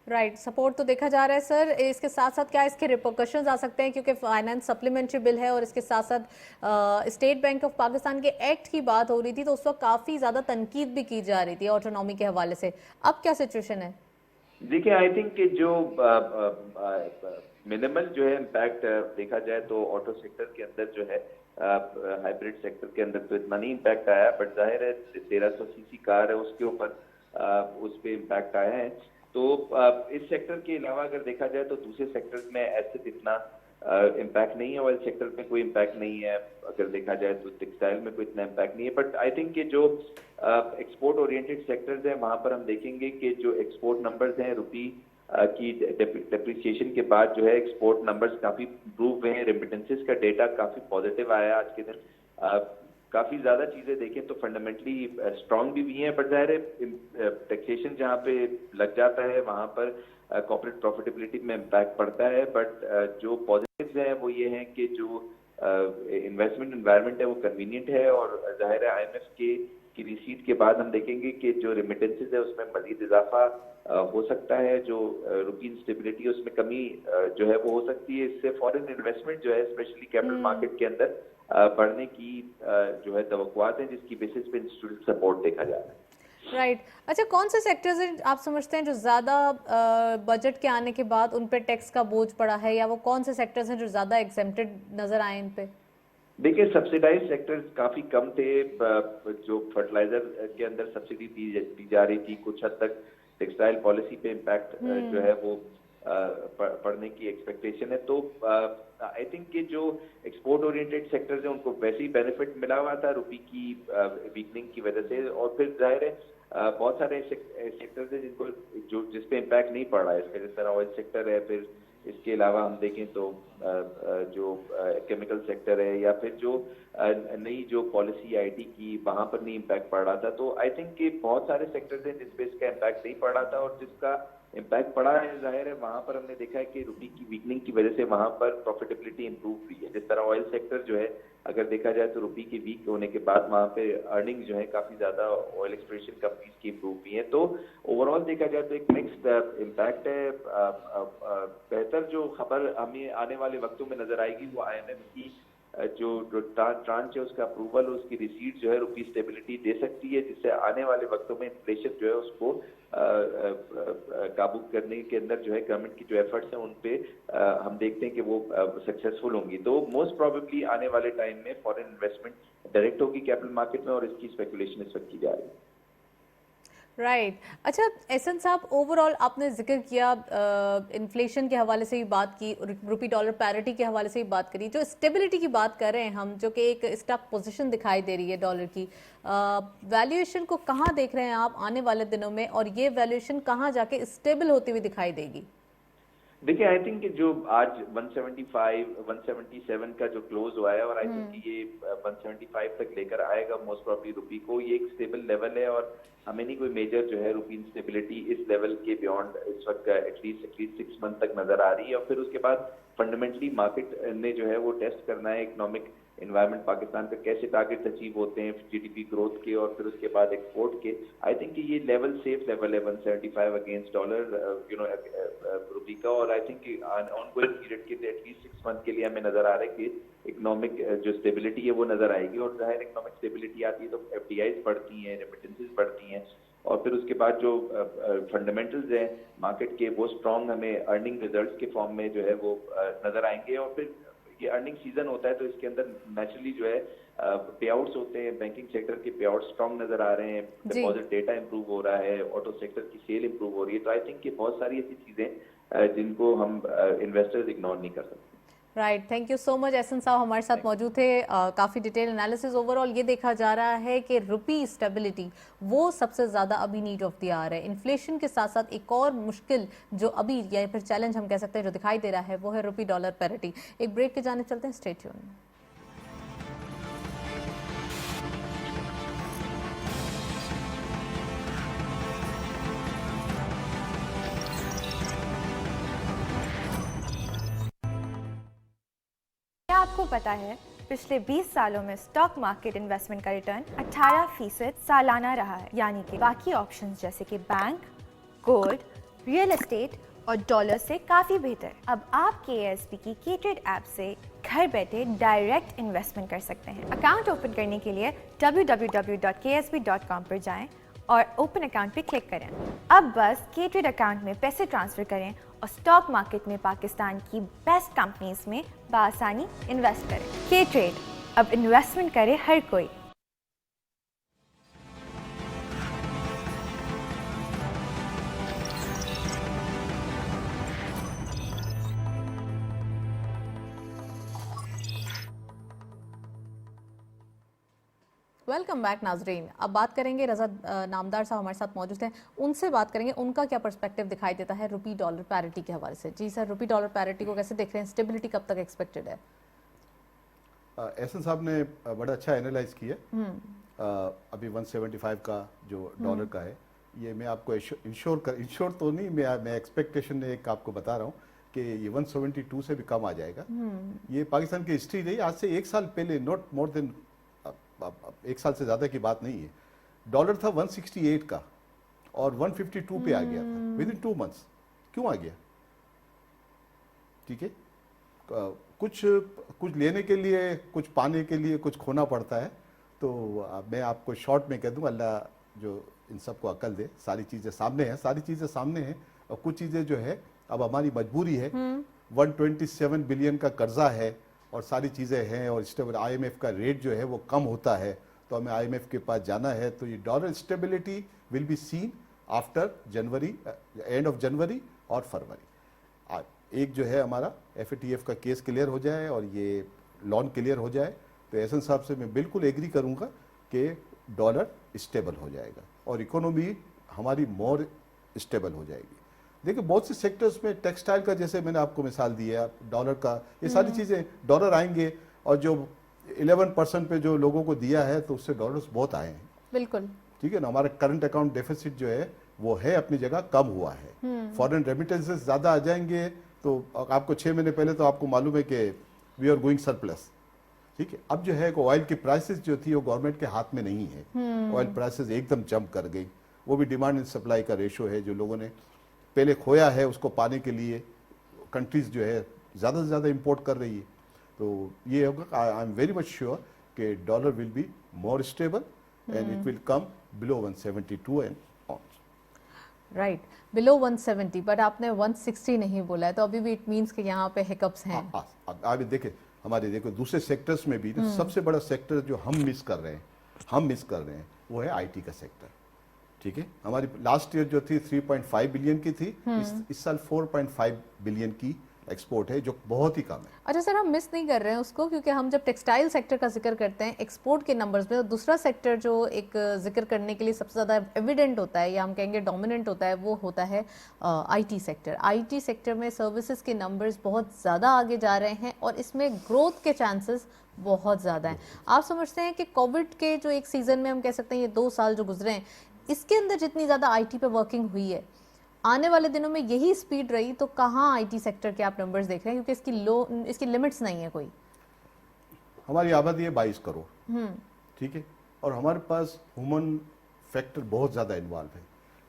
राइट, सपोर्ट तो देखा जा रहा है सर। इसके साथ साथ क्या इसके रिपोर्कशंस आ सकते हैं, क्योंकि फाइनेंस सप्लीमेंट्री बिल है और इसके साथ साथ स्टेट बैंक ऑफ पाकिस्तान के एक्ट की बात हो रही थी, तो उस वक्त काफी ज्यादा तनकीद भी की जा रही थी ऑटोनॉमी के हवाले से। अब क्या सिचुएशन है? देखिए, आई थिंक कि जो मिनिमल जो है इम्पैक्ट देखा जाए तो ऑटो सेक्टर के अंदर जो है, हाइब्रिड सेक्टर के अंदर तो इतना नहीं इम्पैक्ट आया, बट जाहिर है 1300 सीसी कार है उसके ऊपर उस पर इम्पैक्ट आया है। तो इस सेक्टर के अलावा अगर देखा जाए तो दूसरे सेक्टर्स में ऐसे इतना इम्पैक्ट नहीं है। ऑयल सेक्टर में कोई इम्पैक्ट नहीं है, अगर देखा जाए तो टेक्सटाइल में कोई इतना इम्पैक्ट नहीं है। बट आई थिंक कि जो एक्सपोर्ट ओरिएंटेड सेक्टर्स हैं वहां पर हम देखेंगे कि जो एक्सपोर्ट नंबर्स हैं रुपी की डेप्रिसिएशन के बाद जो है एक्सपोर्ट नंबर्स काफी इम्प्रूव हुए हैं। रेमिटेंसेस का डेटा काफी पॉजिटिव आया आज के दिन। काफी ज्यादा चीजें देखें तो फंडामेंटली स्ट्रांग भी हैं, बट जाहिर है टैक्सेशन जहाँ पे लग जाता है वहां पर कॉर्पोरेट प्रॉफिटेबिलिटी में इम्पैक्ट पड़ता है। बट जो पॉजिटिव्स हैं वो ये हैं कि जो इन्वेस्टमेंट एनवायरनमेंट है वो कन्वीनियंट है, और जाहिर है IMF की रिसीट के बाद हम देखेंगे कि जो रेमिटेंसेस है उसमें मजीद इजाफा हो सकता है। जो रुपी इंस्टेबिलिटी उसमें कमी जो है वो हो सकती है। इससे फॉरेन इन्वेस्टमेंट जो है स्पेशली कैपिटल मार्केट के अंदर बढ़ने की जो है तवक्कुआत है, जिसकी बेसिस पे इंस्टीट्यूशनल सपोर्ट देखा जा रहा है। राइट अच्छा, कौन से सेक्टर्स हैं आप समझते हैं जो ज़्यादा बजट के आने के बाद उन पे टैक्स का बोझ पड़ा है, या वो कौन से सेक्टर्स हैं जो ज़्यादा एग्जेम्प्टेड नजर आए इन पे? देखिए, सब्सिडाइज सेक्टर्स काफी कम थे। जो फर्टिलाइजर के अंदर सब्सिडी दी जा रही थी, कुछ हद तक टेक्सटाइल पॉलिसी पे इम्पैक्ट जो है वो पढ़ने की एक्सपेक्टेशन है। तो आई थिंक कि जो एक्सपोर्ट ओरिएंटेड सेक्टर्स हैं उनको वैसे ही बेनिफिट मिला हुआ था रुपये की वीकनिंग की वजह से, और फिर जाहिर है बहुत सारे सेक्टर्स हैं जिनको जिस पे इम्पैक्ट नहीं पड़ रहा है इसका, जिस तरह ऑयल सेक्टर है, फिर इसके अलावा हम देखें तो जो केमिकल सेक्टर है, या फिर जो नई जो पॉलिसी आईटी की वहां पर नहीं इम्पैक्ट पड़ रहा था। तो आई थिंक कि बहुत सारे सेक्टर्स हैं जिस पे इसका इम्पैक्ट नहीं पड़ रहा था, और जिसका इम्पैक्ट पड़ा है जाहिर है वहां पर हमने देखा है कि रुपये की वीकनिंग की वजह से वहां पर प्रॉफिटेबिलिटी इंप्रूव हुई है। जिस तरह ऑयल सेक्टर जो है अगर देखा जाए तो रुपये की वीक होने के बाद वहां पे अर्निंग जो है काफी ज्यादा ऑयल एक्सप्लोरेशन कंपनीज की इंप्रूव हुई है। तो ओवरऑल देखा जाए तो एक मिक्स्ड इम्पैक्ट है। बेहतर जो खबर हमें आने वाले वक्तों में नजर आएगी वो आईएमएफ की जो ट्रांच है उसका अप्रूवल, उसकी रिसीट जो है रुपये स्टेबिलिटी दे सकती है, जिससे आने वाले वक्तों में इन्फ्लेशन जो है उसको काबू करने के अंदर जो है गवर्नमेंट की जो एफर्ट्स हैं उन पे हम देखते हैं कि वो सक्सेसफुल होंगी। तो मोस्ट प्रोबेबली आने वाले टाइम में फॉरेन इन्वेस्टमेंट डायरेक्ट होगी कैपिटल मार्केट में, और इसकी स्पेकुलेशन इस वक्त की जा रही है। राइट अच्छा एहसन साहब, ओवरऑल आपने जिक्र किया इन्फ्लेशन के हवाले से भी बात की, रुपी डॉलर पैरिटी के हवाले से भी बात करी, जो स्टेबिलिटी की बात कर रहे हैं हम, जो कि एक स्टक पोजीशन दिखाई दे रही है डॉलर की, वैल्यूएशन को कहाँ देख रहे हैं आप आने वाले दिनों में, और ये वैल्यूएशन कहाँ जाके स्टेबल होती हुई दिखाई देगी? देखिए आई थिंक जो आज 175 177 का जो क्लोज हुआ है, और आई थिंक ये 175 तक लेकर आएगा मोस्ट प्रोबेबली रुपये को, ये एक स्टेबल लेवल है, और हमें नहीं कोई मेजर जो है रुपये इंस्टेबिलिटी इस लेवल के बियॉन्ड इस वक्त एटलीस्ट 6 मंथ तक नजर आ रही है। और फिर उसके बाद फंडामेंटली मार्केट ने जो है वो टेस्ट करना है इकोनॉमिक इन्वायरमेंट पाकिस्तान का, कैसे टारगेट अचीव होते हैं जीडीपी ग्रोथ के और फिर उसके बाद एक्सपोर्ट के। आई थिंक कि ये लेवल सेफ लेवल है 175 अगेंस्ट डॉलर रुपये का, और I think on going period के एटलीस्ट 6 मंथ के लिए हमें नजर आ रहा है कि इकोनॉमिक जो स्टेबिलिटी है वो नजर आएगी, और जाहिर इकोनॉमिक स्टेबिलिटी आती है तो एफडीआईज बढ़ती हैं, रेमिटेंसेस बढ़ती हैं, और फिर उसके बाद जो फंडामेंटल्स हैं मार्केट के वो स्ट्रॉन्ग हमें अर्निंग रिजल्ट्स के फॉर्म में जो है वो नजर आएंगे। और फिर ये अर्निंग सीजन होता है तो इसके अंदर नेचुरली जो है पे आउट्स होते हैं, बैंकिंग सेक्टर के पे आउट स्ट्रॉन्ग नजर आ रहे हैं, डिपॉजिट डेटा इंप्रूव हो रहा है, ऑटो सेक्टर की सेल इंप्रूव हो रही है। तो आई थिंक ये बहुत सारी ऐसी चीजें जिनको हम इन्वेस्टर्स इग्नोर नहीं कर सकते। Right, thank you so much Ahsan साहब हमारे साथ मौजूद थे। काफ़ी डिटेल एनालिसिस। ओवरऑल ये देखा जा रहा है कि रुपी स्टेबिलिटी वो सबसे ज़्यादा अभी नीड ऑफ द आवर है। इन्फ्लेशन के साथ साथ एक और मुश्किल जो अभी या फिर चैलेंज हम कह सकते हैं जो दिखाई दे रहा है वो है रुपी डॉलर पैरिटी। एक ब्रेक के जाने चलते हैं, स्टे ट्यून्ड। क्या आपको पता है पिछले 20 सालों में स्टॉक मार्केट इन्वेस्टमेंट का रिटर्न 18% सालाना रहा है, यानी कि बाकी ऑप्शंस जैसे कि बैंक, गोल्ड, रियल एस्टेट और डॉलर से काफी बेहतर। अब आप KSB की K-Trade ऐप से घर बैठे डायरेक्ट इन्वेस्टमेंट कर सकते हैं। अकाउंट ओपन करने के लिए www.ksb.com पर जाएं और ओपन अकाउंट पे क्लिक करें। अब बस K-Trade अकाउंट में पैसे ट्रांसफर करें और स्टॉक मार्केट में पाकिस्तान की बेस्ट कंपनीज में बआसानी इन्वेस्ट करें। K-Trade, अब इन्वेस्टमेंट करे हर कोई। वेलकम बैक नाजरीन। अब बात करेंगे, रजा नामदार साहब हमारे साथ मौजूद हैं, उनसे बात करेंगे उनका क्या पर्सपेक्टिव दिखाई देता है रुपी डॉलर पैरिटी के हवाले से। जी सर, रुपी डॉलर पैरिटी को कैसे देख रहे हैं, स्टेबिलिटी कब तक एक्सपेक्टेड है? एहसन साहब ने बड़ा अच्छा एनालाइज किया। अभी 175 का जो डॉलर का है, ये मैं आपको इंश्योर तो नहीं, मैं एक्सपेक्टेशन एक आपको बता रहा हूँ कि ये 172 से भी कम आ जाएगा। ये पाकिस्तान की हिस्ट्री रही, आज से 1 साल पहले, नॉट मोर देन 1 साल से ज़्यादा की बात नहीं है, डॉलर था 168 का और 152 पे आ गया था विद इन 2 मंथ्स। क्यों आ गया? ठीक है, कुछ लेने के लिए, कुछ पाने के लिए कुछ खोना पड़ता है। तो मैं आपको शॉर्ट में कह दूं, अल्लाह जो इन सबको अकल दे। सारी चीज़ें सामने हैं और कुछ चीज़ें जो है अब हमारी मजबूरी है। 127 बिलियन का कर्जा है और सारी चीज़ें हैं, और IMF का रेट जो है वो कम होता है, तो हमें IMF के पास जाना है। तो ये dollar stability will be seen after January, end of January और फरवरी। एक जो है हमारा FATF का केस क्लियर हो जाए और ये लोन क्लियर हो जाए तो एहसन साहब से मैं बिल्कुल एग्री करूंगा कि डॉलर स्टेबल हो जाएगा और इकोनॉमी हमारी मोर स्टेबल हो जाएगी। देखिए बहुत से सेक्टर्स में टेक्सटाइल का जैसे मैंने आपको मिसाल दिया, डॉलर का, ये सारी चीज़ें डॉलर आएंगे और जो 11% पे जो लोगों को दिया है तो उससे डॉलर्स बहुत आए हैं। बिल्कुल ठीक है ना, हमारा करंट अकाउंट डेफिसिट जो है वो है अपनी जगह कम हुआ है। फॉरेन रेमिटेंसेस ज़्यादा आ जाएंगे तो आपको 6 महीने पहले तो आपको मालूम है कि वी आर गोइंग सरप्लस। ठीक है, अब जो है ऑयल की प्राइसेस जो थी वो गवर्नमेंट के हाथ में नहीं है। ऑयल प्राइसेस एकदम जंप कर गई, वो भी डिमांड एंड सप्लाई का रेशो है जो लोगों ने पहले खोया है उसको पाने के लिए कंट्रीज जो है ज़्यादा से ज़्यादा इंपोर्ट कर रही है। तो ये होगा, I am very much sure कि dollar will be more stable and it will come below 172 and on. Right, below 170, but आपने 160 नहीं बोला है तो अभी भी इट मीन्स कि यहाँ पे हिकअप्स हैं। अभी देखे हमारे देखो दूसरे सेक्टर्स में भी सबसे बड़ा सेक्टर जो हम मिस कर रहे हैं वो है IT का सेक्टर। ठीक है, हमारी लास्ट ईयर जो थी 3.5 बिलियन की थी, इस साल 4.5 बिलियन की एक्सपोर्ट है जो बहुत ही कम है। अच्छा सर, हम मिस नहीं कर रहे हैं उसको, क्योंकि हम जब टेक्सटाइल सेक्टर का जिक्र करते हैं एक्सपोर्ट के नंबर्स में, तो दूसरा सेक्टर जो एक जिक्र करने के लिए सबसे ज़्यादा एविडेंट होता है या हम कहेंगे डोमिनेंट होता है वो होता है IT सेक्टर। IT सेक्टर में सर्विसेज के नंबर्स बहुत ज़्यादा आगे जा रहे हैं और इसमें ग्रोथ के चांसेस बहुत ज़्यादा हैं। आप समझते हैं कि कोविड के जो एक सीज़न में हम कह सकते हैं ये 2 साल जो गुजरे हैं इसके अंदर जितनी ज़्यादा IT पे वर्किंग हुई है, आने वाले दिनों में यही स्पीड रही तो कहाँ IT सेक्टर के आप नंबर्स देख रहे हैं, क्योंकि इसकी लिमिट्स नहीं है कोई। हमारी आबादी है 22 करोड़। ठीक है, और हमारे पास ह्यूमन फैक्टर बहुत ज़्यादा इन्वॉल्व है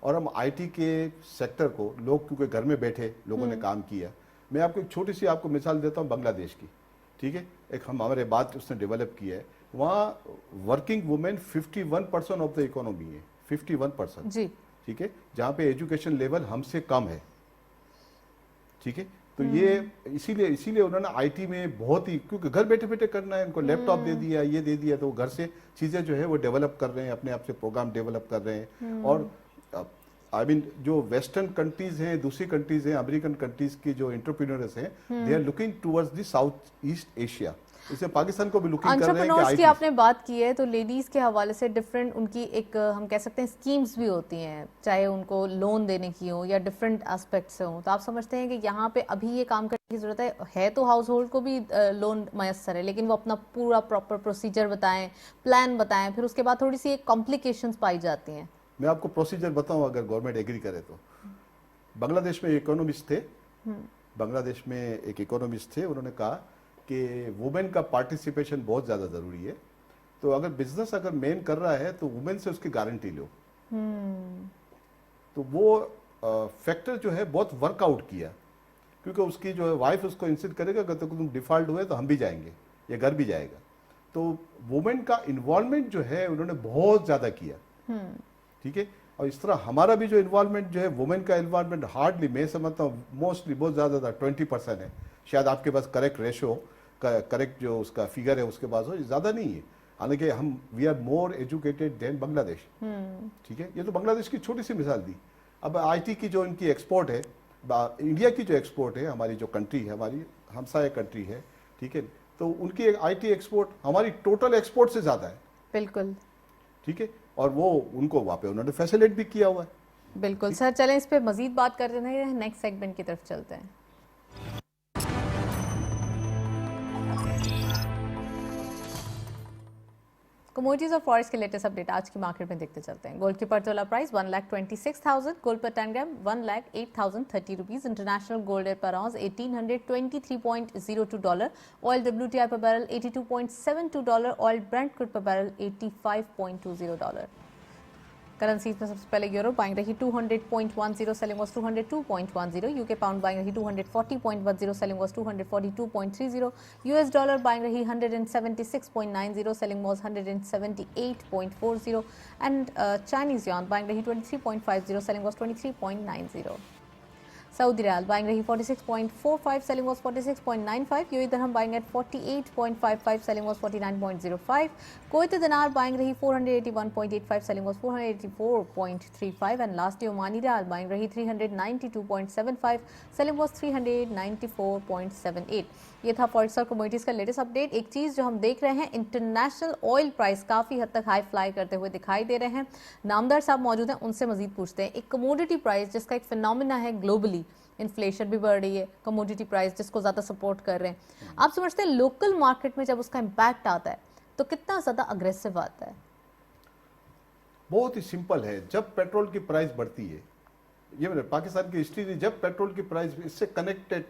और हम IT के सेक्टर को लोग क्योंकि घर में बैठे लोगों ने काम किया। मैं आपको एक छोटी सी आपको मिसाल देता हूँ बांग्लादेश की। ठीक है, एक हमारे बात उसने डेवलप किया है, वहाँ working women 51% of the economy है, 51% जी। ठीक है, जहाँ पे एजुकेशन लेवल हमसे कम है। ठीक है, तो ये इसीलिए उन्होंने IT में बहुत ही, क्योंकि घर बैठे बैठे करना है, उनको लैपटॉप दे दिया, ये दे दिया, तो घर से चीजें जो है वो डेवलप कर रहे हैं, अपने आप से प्रोग्राम डेवलप कर रहे हैं। और आई मीन जो वेस्टर्न कंट्रीज हैं, दूसरी कंट्रीज हैं, अमेरिकन कंट्रीज की जो एंटरप्रेन्योर्स हैं, they are looking towards the South East Asia. इससे पाकिस्तान को भी लुकिंग कर रहे हैं एंटरप्रेन्योर्स की कि आपने बात की है तो लेडीज के हवाले से डिफरेंट उनकी एक हम कह सकते हैं स्कीम्स भी होती हैं, चाहे उनको लोन देने की हो या डिफरेंट एस्पेक्ट से हो। तो आप समझते हैं कि यहाँ पे अभी ये काम करने की जरूरत है तो हाउस होल्ड को भी लोन मयसर है, लेकिन वो अपना पूरा प्रॉपर प्रोसीजर बताएं, प्लान बताएं, फिर उसके बाद थोड़ी सी एक कॉम्प्लिकेशंस पाई जाती हैं। मैं आपको प्रोसीजर बताऊं अगर गवर्नमेंट एग्री करे तो। बांग्लादेश में इकोनॉमिस्ट थे, बांग्लादेश में एक इकोनॉमिस्ट थे, उन्होंने कहा कि वुमेन का पार्टिसिपेशन बहुत ज़्यादा ज़रूरी है, तो अगर बिजनेस अगर मेन कर रहा है तो वुमेन से उसकी गारंटी लो। तो वो फैक्टर जो है बहुत वर्कआउट किया, क्योंकि उसकी जो है वाइफ उसको इंसिस्ट करेगा अगर तो तुम डिफॉल्ट हुए तो हम भी जाएंगे, ये घर भी जाएगा। तो वुमेन का इन्वॉल्वमेंट जो है उन्होंने बहुत ज़्यादा किया। ठीक है, और इस तरह हमारा भी जो इन्वॉल्वमेंट जो है वुमेन का इन्वॉल्वमेंट हार्डली, मैं समझता हूँ मोस्टली बहुत ज़्यादा था, 20% है। शायद आपके पास करेक्ट रेशो, करेक्ट जो उसका फिगर है उसके पास हो, ज़्यादा नहीं है। हालांकि हम we are more educated than Bangladesh. ठीक है, ये तो बांग्लादेश की छोटी सी मिसाल दी। अब IT की जो इनकी एक्सपोर्ट है, इंडिया की जो एक्सपोर्ट है, हमारी जो कंट्री है, हमारी हमसाया कंट्री है, ठीक है, तो उनकी IT एक्सपोर्ट हमारी टोटल एक्सपोर्ट से ज़्यादा है। बिल्कुल। ठीक है, और वो उनको वहाँ पे उन्होंने फैसिलिटेट भी किया हुआ है। बिल्कुल सर, चलें इस पे मजीद बात कर रहे हैं, नेक्स्ट सेगमेंट की तरफ चलते हैं। कमोडिटीज और फॉरेक्स के लेटेस्ट अपडेट आज की मार्केट में देखते चलते हैं। गोल्ड की पर तोला प्राइस 1,26,000, गोल्ड पर 10 ग्राम 1,08,030 रुपीज। इंटरनेशनल गोल्ड रेट पर आउंस $1,823.02, ऑयल WTI पर बैरल $82.72, ऑयल ब्रेंट क्रूड पर बैरल $85.20। करेंसीज में सबसे पहले यूरो बाइंग रही 200.10, selling was 202.10। UK pound buying रही 240.10, selling was 242.30। US dollar buying रही 176.90, selling was 178.40। And Chinese yuan buying रही 23.50, selling was 23.90। Saudi Riyal buying rahi 46.45, selling was 46.95. UAE Dirham buying at 48.55, selling was 49.05. Kuwaiti Dinar buying rahi 481.85, selling was 484.35. And lastly Omani Riyal buying rahi 392.75, selling was 394.78. ये था forex और commodities का latest update. एक चीज़ जो हम देख रहे हैं, इंटरनेशनल ऑयल प्राइस काफ़ी हद तक हाई फ्लाई करते हुए दिखाई दे रहे हैं। नामदार साहब मौजूद हैं, उनसे मजीद पूछते हैं। एक कमोडिटी प्राइस जिसका एक फिनोमिना है ग्लोबली, इन्फ्लेशन भी बढ़ रही है, कमोडिटी प्राइस जिसको ज़्यादा सपोर्ट कर रहे हैं, आप समझते हैं लोकल मार्केट में जब उसका इम्पैक्ट आता है तो कितना ज़्यादा अग्रेसिव आता है? बहुत ही सिंपल है। जब पेट्रोल की प्राइस बढ़ती है, ये मैंने पाकिस्तान की हिस्ट्री दी, जब पेट्रोल की प्राइस इससे कनेक्टेड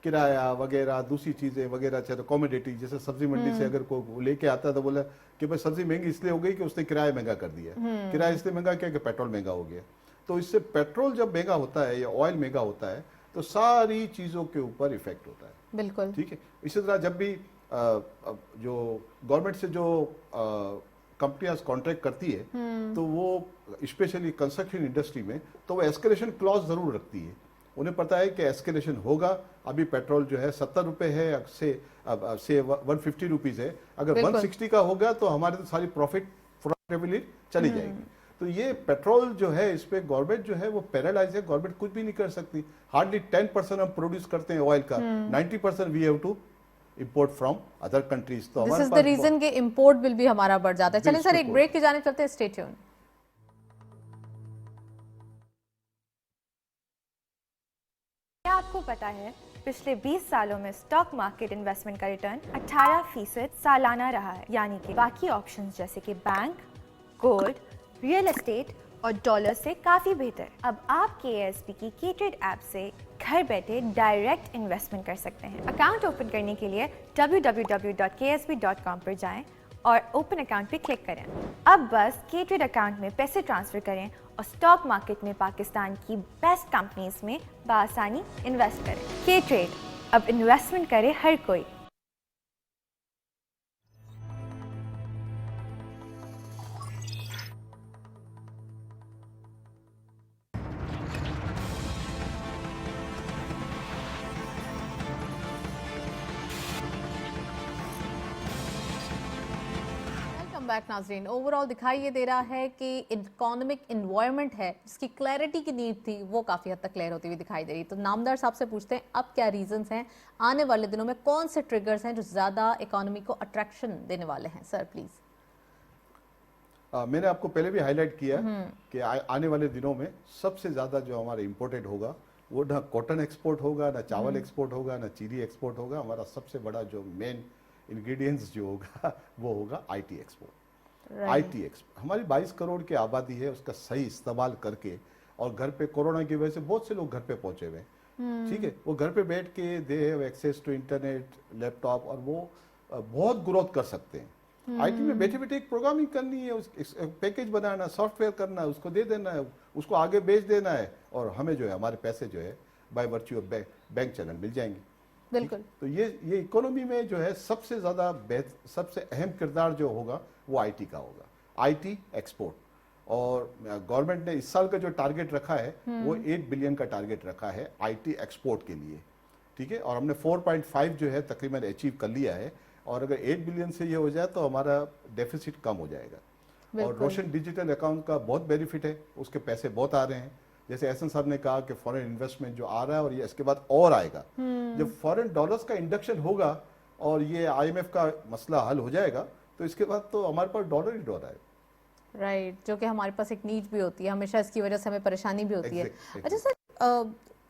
किराया वगैरह दूसरी चीजें वगैरह, चाहे कॉमोडिटी, जैसे सब्जी मंडी से अगर कोई लेके आता है तो बोला कि भाई सब्जी महंगी इसलिए हो गई कि उसने किराया महंगा कर दिया, किराया इसलिए महंगा किया कि पेट्रोल महंगा हो गया। तो इससे पेट्रोल जब महंगा होता है या ऑयल महंगा होता है तो सारी चीजों के ऊपर इफेक्ट होता है। बिल्कुल ठीक है। इसी तरह जब भी जो गवर्नमेंट से जो कंपनियां कॉन्ट्रैक्ट करती है तो वो स्पेशली कंस्ट्रक्शन इंडस्ट्री में तो वो एस्केलेशन क्लॉज जरूर रखती है। उन्हें पता है कि एस्केलेशन होगा। अभी पेट्रोल जो है 70 रुपए है, से 150 रुपीज है, अगर 160 का होगा तो हमारे तो सारी प्रॉफिटेबिलिटी चली जाएगी। तो ये पेट्रोल जो है इस पे गवर्नमेंट जो है वो पैरालाइज है, गवर्नमेंट कुछ भी नहीं कर सकती। हार्डली 10% हम प्रोड्यूस करते हैं ऑयल का, 90% we have to import from other countries. तो दिस इज द रीजन कि इंपोर्ट बिल भी हमारा बढ़ जाता है। चलिए सर एक ब्रेक की जाने चलते हैं, स्टे ट्यून। क्या आपको पता है पिछले 20 सालों में स्टॉक मार्केट इन्वेस्टमेंट का रिटर्न 18% सालाना रहा है, यानी कि बाकी ऑप्शंस जैसे कि बैंक, गोल्ड, रियल एस्टेट और डॉलर से काफी बेहतर। अब आप KSB की K-Trade ऐप से घर बैठे डायरेक्ट इन्वेस्टमेंट कर सकते हैं। अकाउंट ओपन करने के लिए www.ksb.com पर जाएं और ओपन अकाउंट पे क्लिक करें। अब बस K-Trade अकाउंट में पैसे ट्रांसफर करें और स्टॉक मार्केट में पाकिस्तान की बेस्ट कंपनीज में बआसानी इन्वेस्ट करें। K-Trade, अब इन्वेस्टमेंट करे हर कोई। बैक नाजरीन, ओवरऑल दिखाई ये दे रहा है कि इकोनॉमिक इन्वायरमेंट है जिसकी क्लैरिटी की नीड थी वो काफ़ी हद तक क्लियर होती हुई दिखाई दे रही। तो नामदार साहब से पूछते हैं अब क्या रीजंस हैं, आने वाले दिनों में कौन से ट्रिगर्स हैं जो ज़्यादा इकोनॉमी को अट्रैक्शन देने वाले हैं? Sir please. मैंने आपको पहले भी हाईलाइट किया कि आने वाले दिनों में सबसे ज़्यादा जो हमारा इम्पोर्टेड होगा वो ना कॉटन एक्सपोर्ट होगा, ना चावल एक्सपोर्ट होगा, ना चीनी एक्सपोर्ट होगा। हमारा सबसे बड़ा जो मेन इंग्रेडिएंट्स जो होगा वो होगा IT एक्सपोर्ट। IT एक्सपोर्ट हमारी 22 करोड़ की आबादी है, उसका सही इस्तेमाल करके, और घर पे कोरोना की वजह से बहुत से लोग घर पे पहुंचे हुए हैं, ठीक है, वो घर पे बैठ के they have access to internet, laptop, और वो बहुत ग्रोथ कर सकते हैं। IT में बैठे बैठे एक प्रोग्रामिंग करनी है, उस पैकेज बनाना, सॉफ्टवेयर करना है, उसको दे देना है, उसको आगे बेच देना है, और हमें जो है हमारे पैसे जो है by virtue of bank channel मिल जाएंगे। बिल्कुल। तो ये इकोनॉमी में जो है सबसे ज्यादा सबसे अहम किरदार जो होगा वो IT का होगा, IT एक्सपोर्ट। और गवर्नमेंट ने इस साल का जो टारगेट रखा है वो 8 बिलियन का टारगेट रखा है IT एक्सपोर्ट के लिए, ठीक है, और हमने 4.5 जो है तकरीबन अचीव कर लिया है। और अगर 8 बिलियन से ये हो जाए तो हमारा डेफिसिट कम हो जाएगा। और रोशन डिजिटल अकाउंट का बहुत बेनिफिट है, उसके पैसे बहुत आ रहे हैं। जैसे एहसन साहब ने कहा कि फॉरेन इन्वेस्टमेंट जो आ रहा है और ये इसके बाद और आएगा। जब फॉरेन डॉलर्स का इंडक्शन होगा और ये IMF का मसला हल हो जाएगा तो इसके बाद तो हमारे पास डॉलर ही डॉलर है। राइट, जो कि हमारे पास एक नीड भी होती है, हमेशा इसकी वजह से हमें परेशानी भी होती है। अच्छा सर,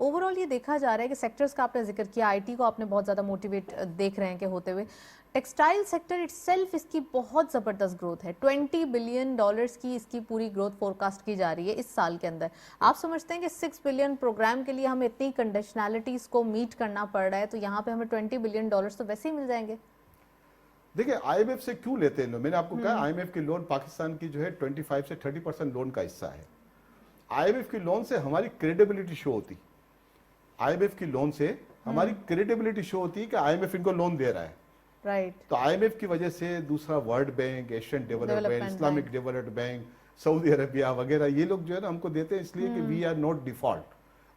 ओवरऑल ये देखा जा रहा है कि सेक्टर्स का आपने जिक्र किया, IT को आपने बहुत ज़्यादा मोटिवेट देख रहे हैं कि होते हुए। टेक्सटाइल सेक्टर इटसेल्फ इसकी बहुत ज़बरदस्त ग्रोथ है, $20 बिलियन की इसकी पूरी ग्रोथ फोरकास्ट की जा रही है इस साल के अंदर। आप समझते हैं कि 6 बिलियन प्रोग्राम के लिए हमें इतनी कंडीशनैलिटीज़ को मीट करना पड़ रहा है, तो यहाँ पे हमें $20 बिलियन तो वैसे ही मिल जाएंगे? देखिए IMF से क्यों लेते हैं लोग, मैंने आपको कहा IMF की लोन पाकिस्तान की जो है 25 से 30% लोन का हिस्सा है। IMF की लोन से हमारी क्रेडिबिलिटी शो होती, IMF की लोन से हमारी क्रेडिबिलिटी शो होती है कि IMF इनको लोन दे रहा है। राइट। तो IMF की वजह से दूसरा world bank, Asian development, Islamic development bank, Saudi Arabia वगैरह ये लोग जो है ना हमको देते हैं इसलिए कि वी आर नॉट डिफॉल्ट।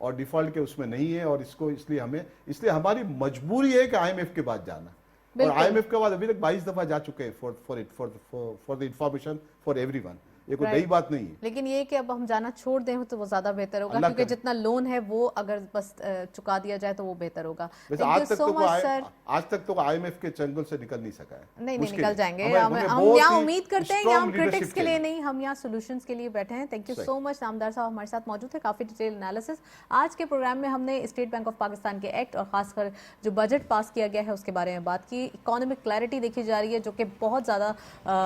और डिफॉल्ट के उसमें नहीं है, और इसको इसलिए हमारी मजबूरी है कि आईएमएफ के बाद जाना। और बिल्कुल। आईएमएफ के बाद अभी तक 22 दफा जा चुके हैं for the information for everyone. ये कोई नई बात नहीं है। लेकिन ये कि अब हम जाना छोड़ दें तो वो ज्यादा बेहतर होगा, अल्लाह क्योंकि करे। जितना लोन है वो अगर बस चुका दिया जाए तो वो बेहतर होगा। वैसे Thank you so much, sir. आज तक तो आईएमएफ के चंगुल से निकल नहीं सका है। नहीं मुश्किल निकल है। जाएंगे। हमें हम बहुत यहाँ ही उम्मीद करते हैं कि strong हम क्रिटिक्स leadership के लिए चाहिए। नहीं, हम यहाँ सॉल्यूशंस के लिए बैठे हैं। थैंक यू सही। So much. नामदार साहब हमारे साथ मौजूद थे, काफी डिटेल एनालिसिस। आज के प्रोग्राम में हमने स्टेट बैंक ऑफ पाकिस्तान के एक्ट और खासकर जो बजट पास किया गया है उसके बारे में बात की। इकोनॉमिक क्लैरिटी देखी जा रही है जो कि बहुत ज्यादा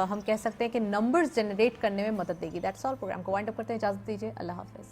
हम कह सकते हैं कि नंबर्स जनरेट करने में मदद देगी। That's all. प्रोग्राम को वाइंड अप करते हैं, इजाजत दीजिए, अल्लाह हाफिज।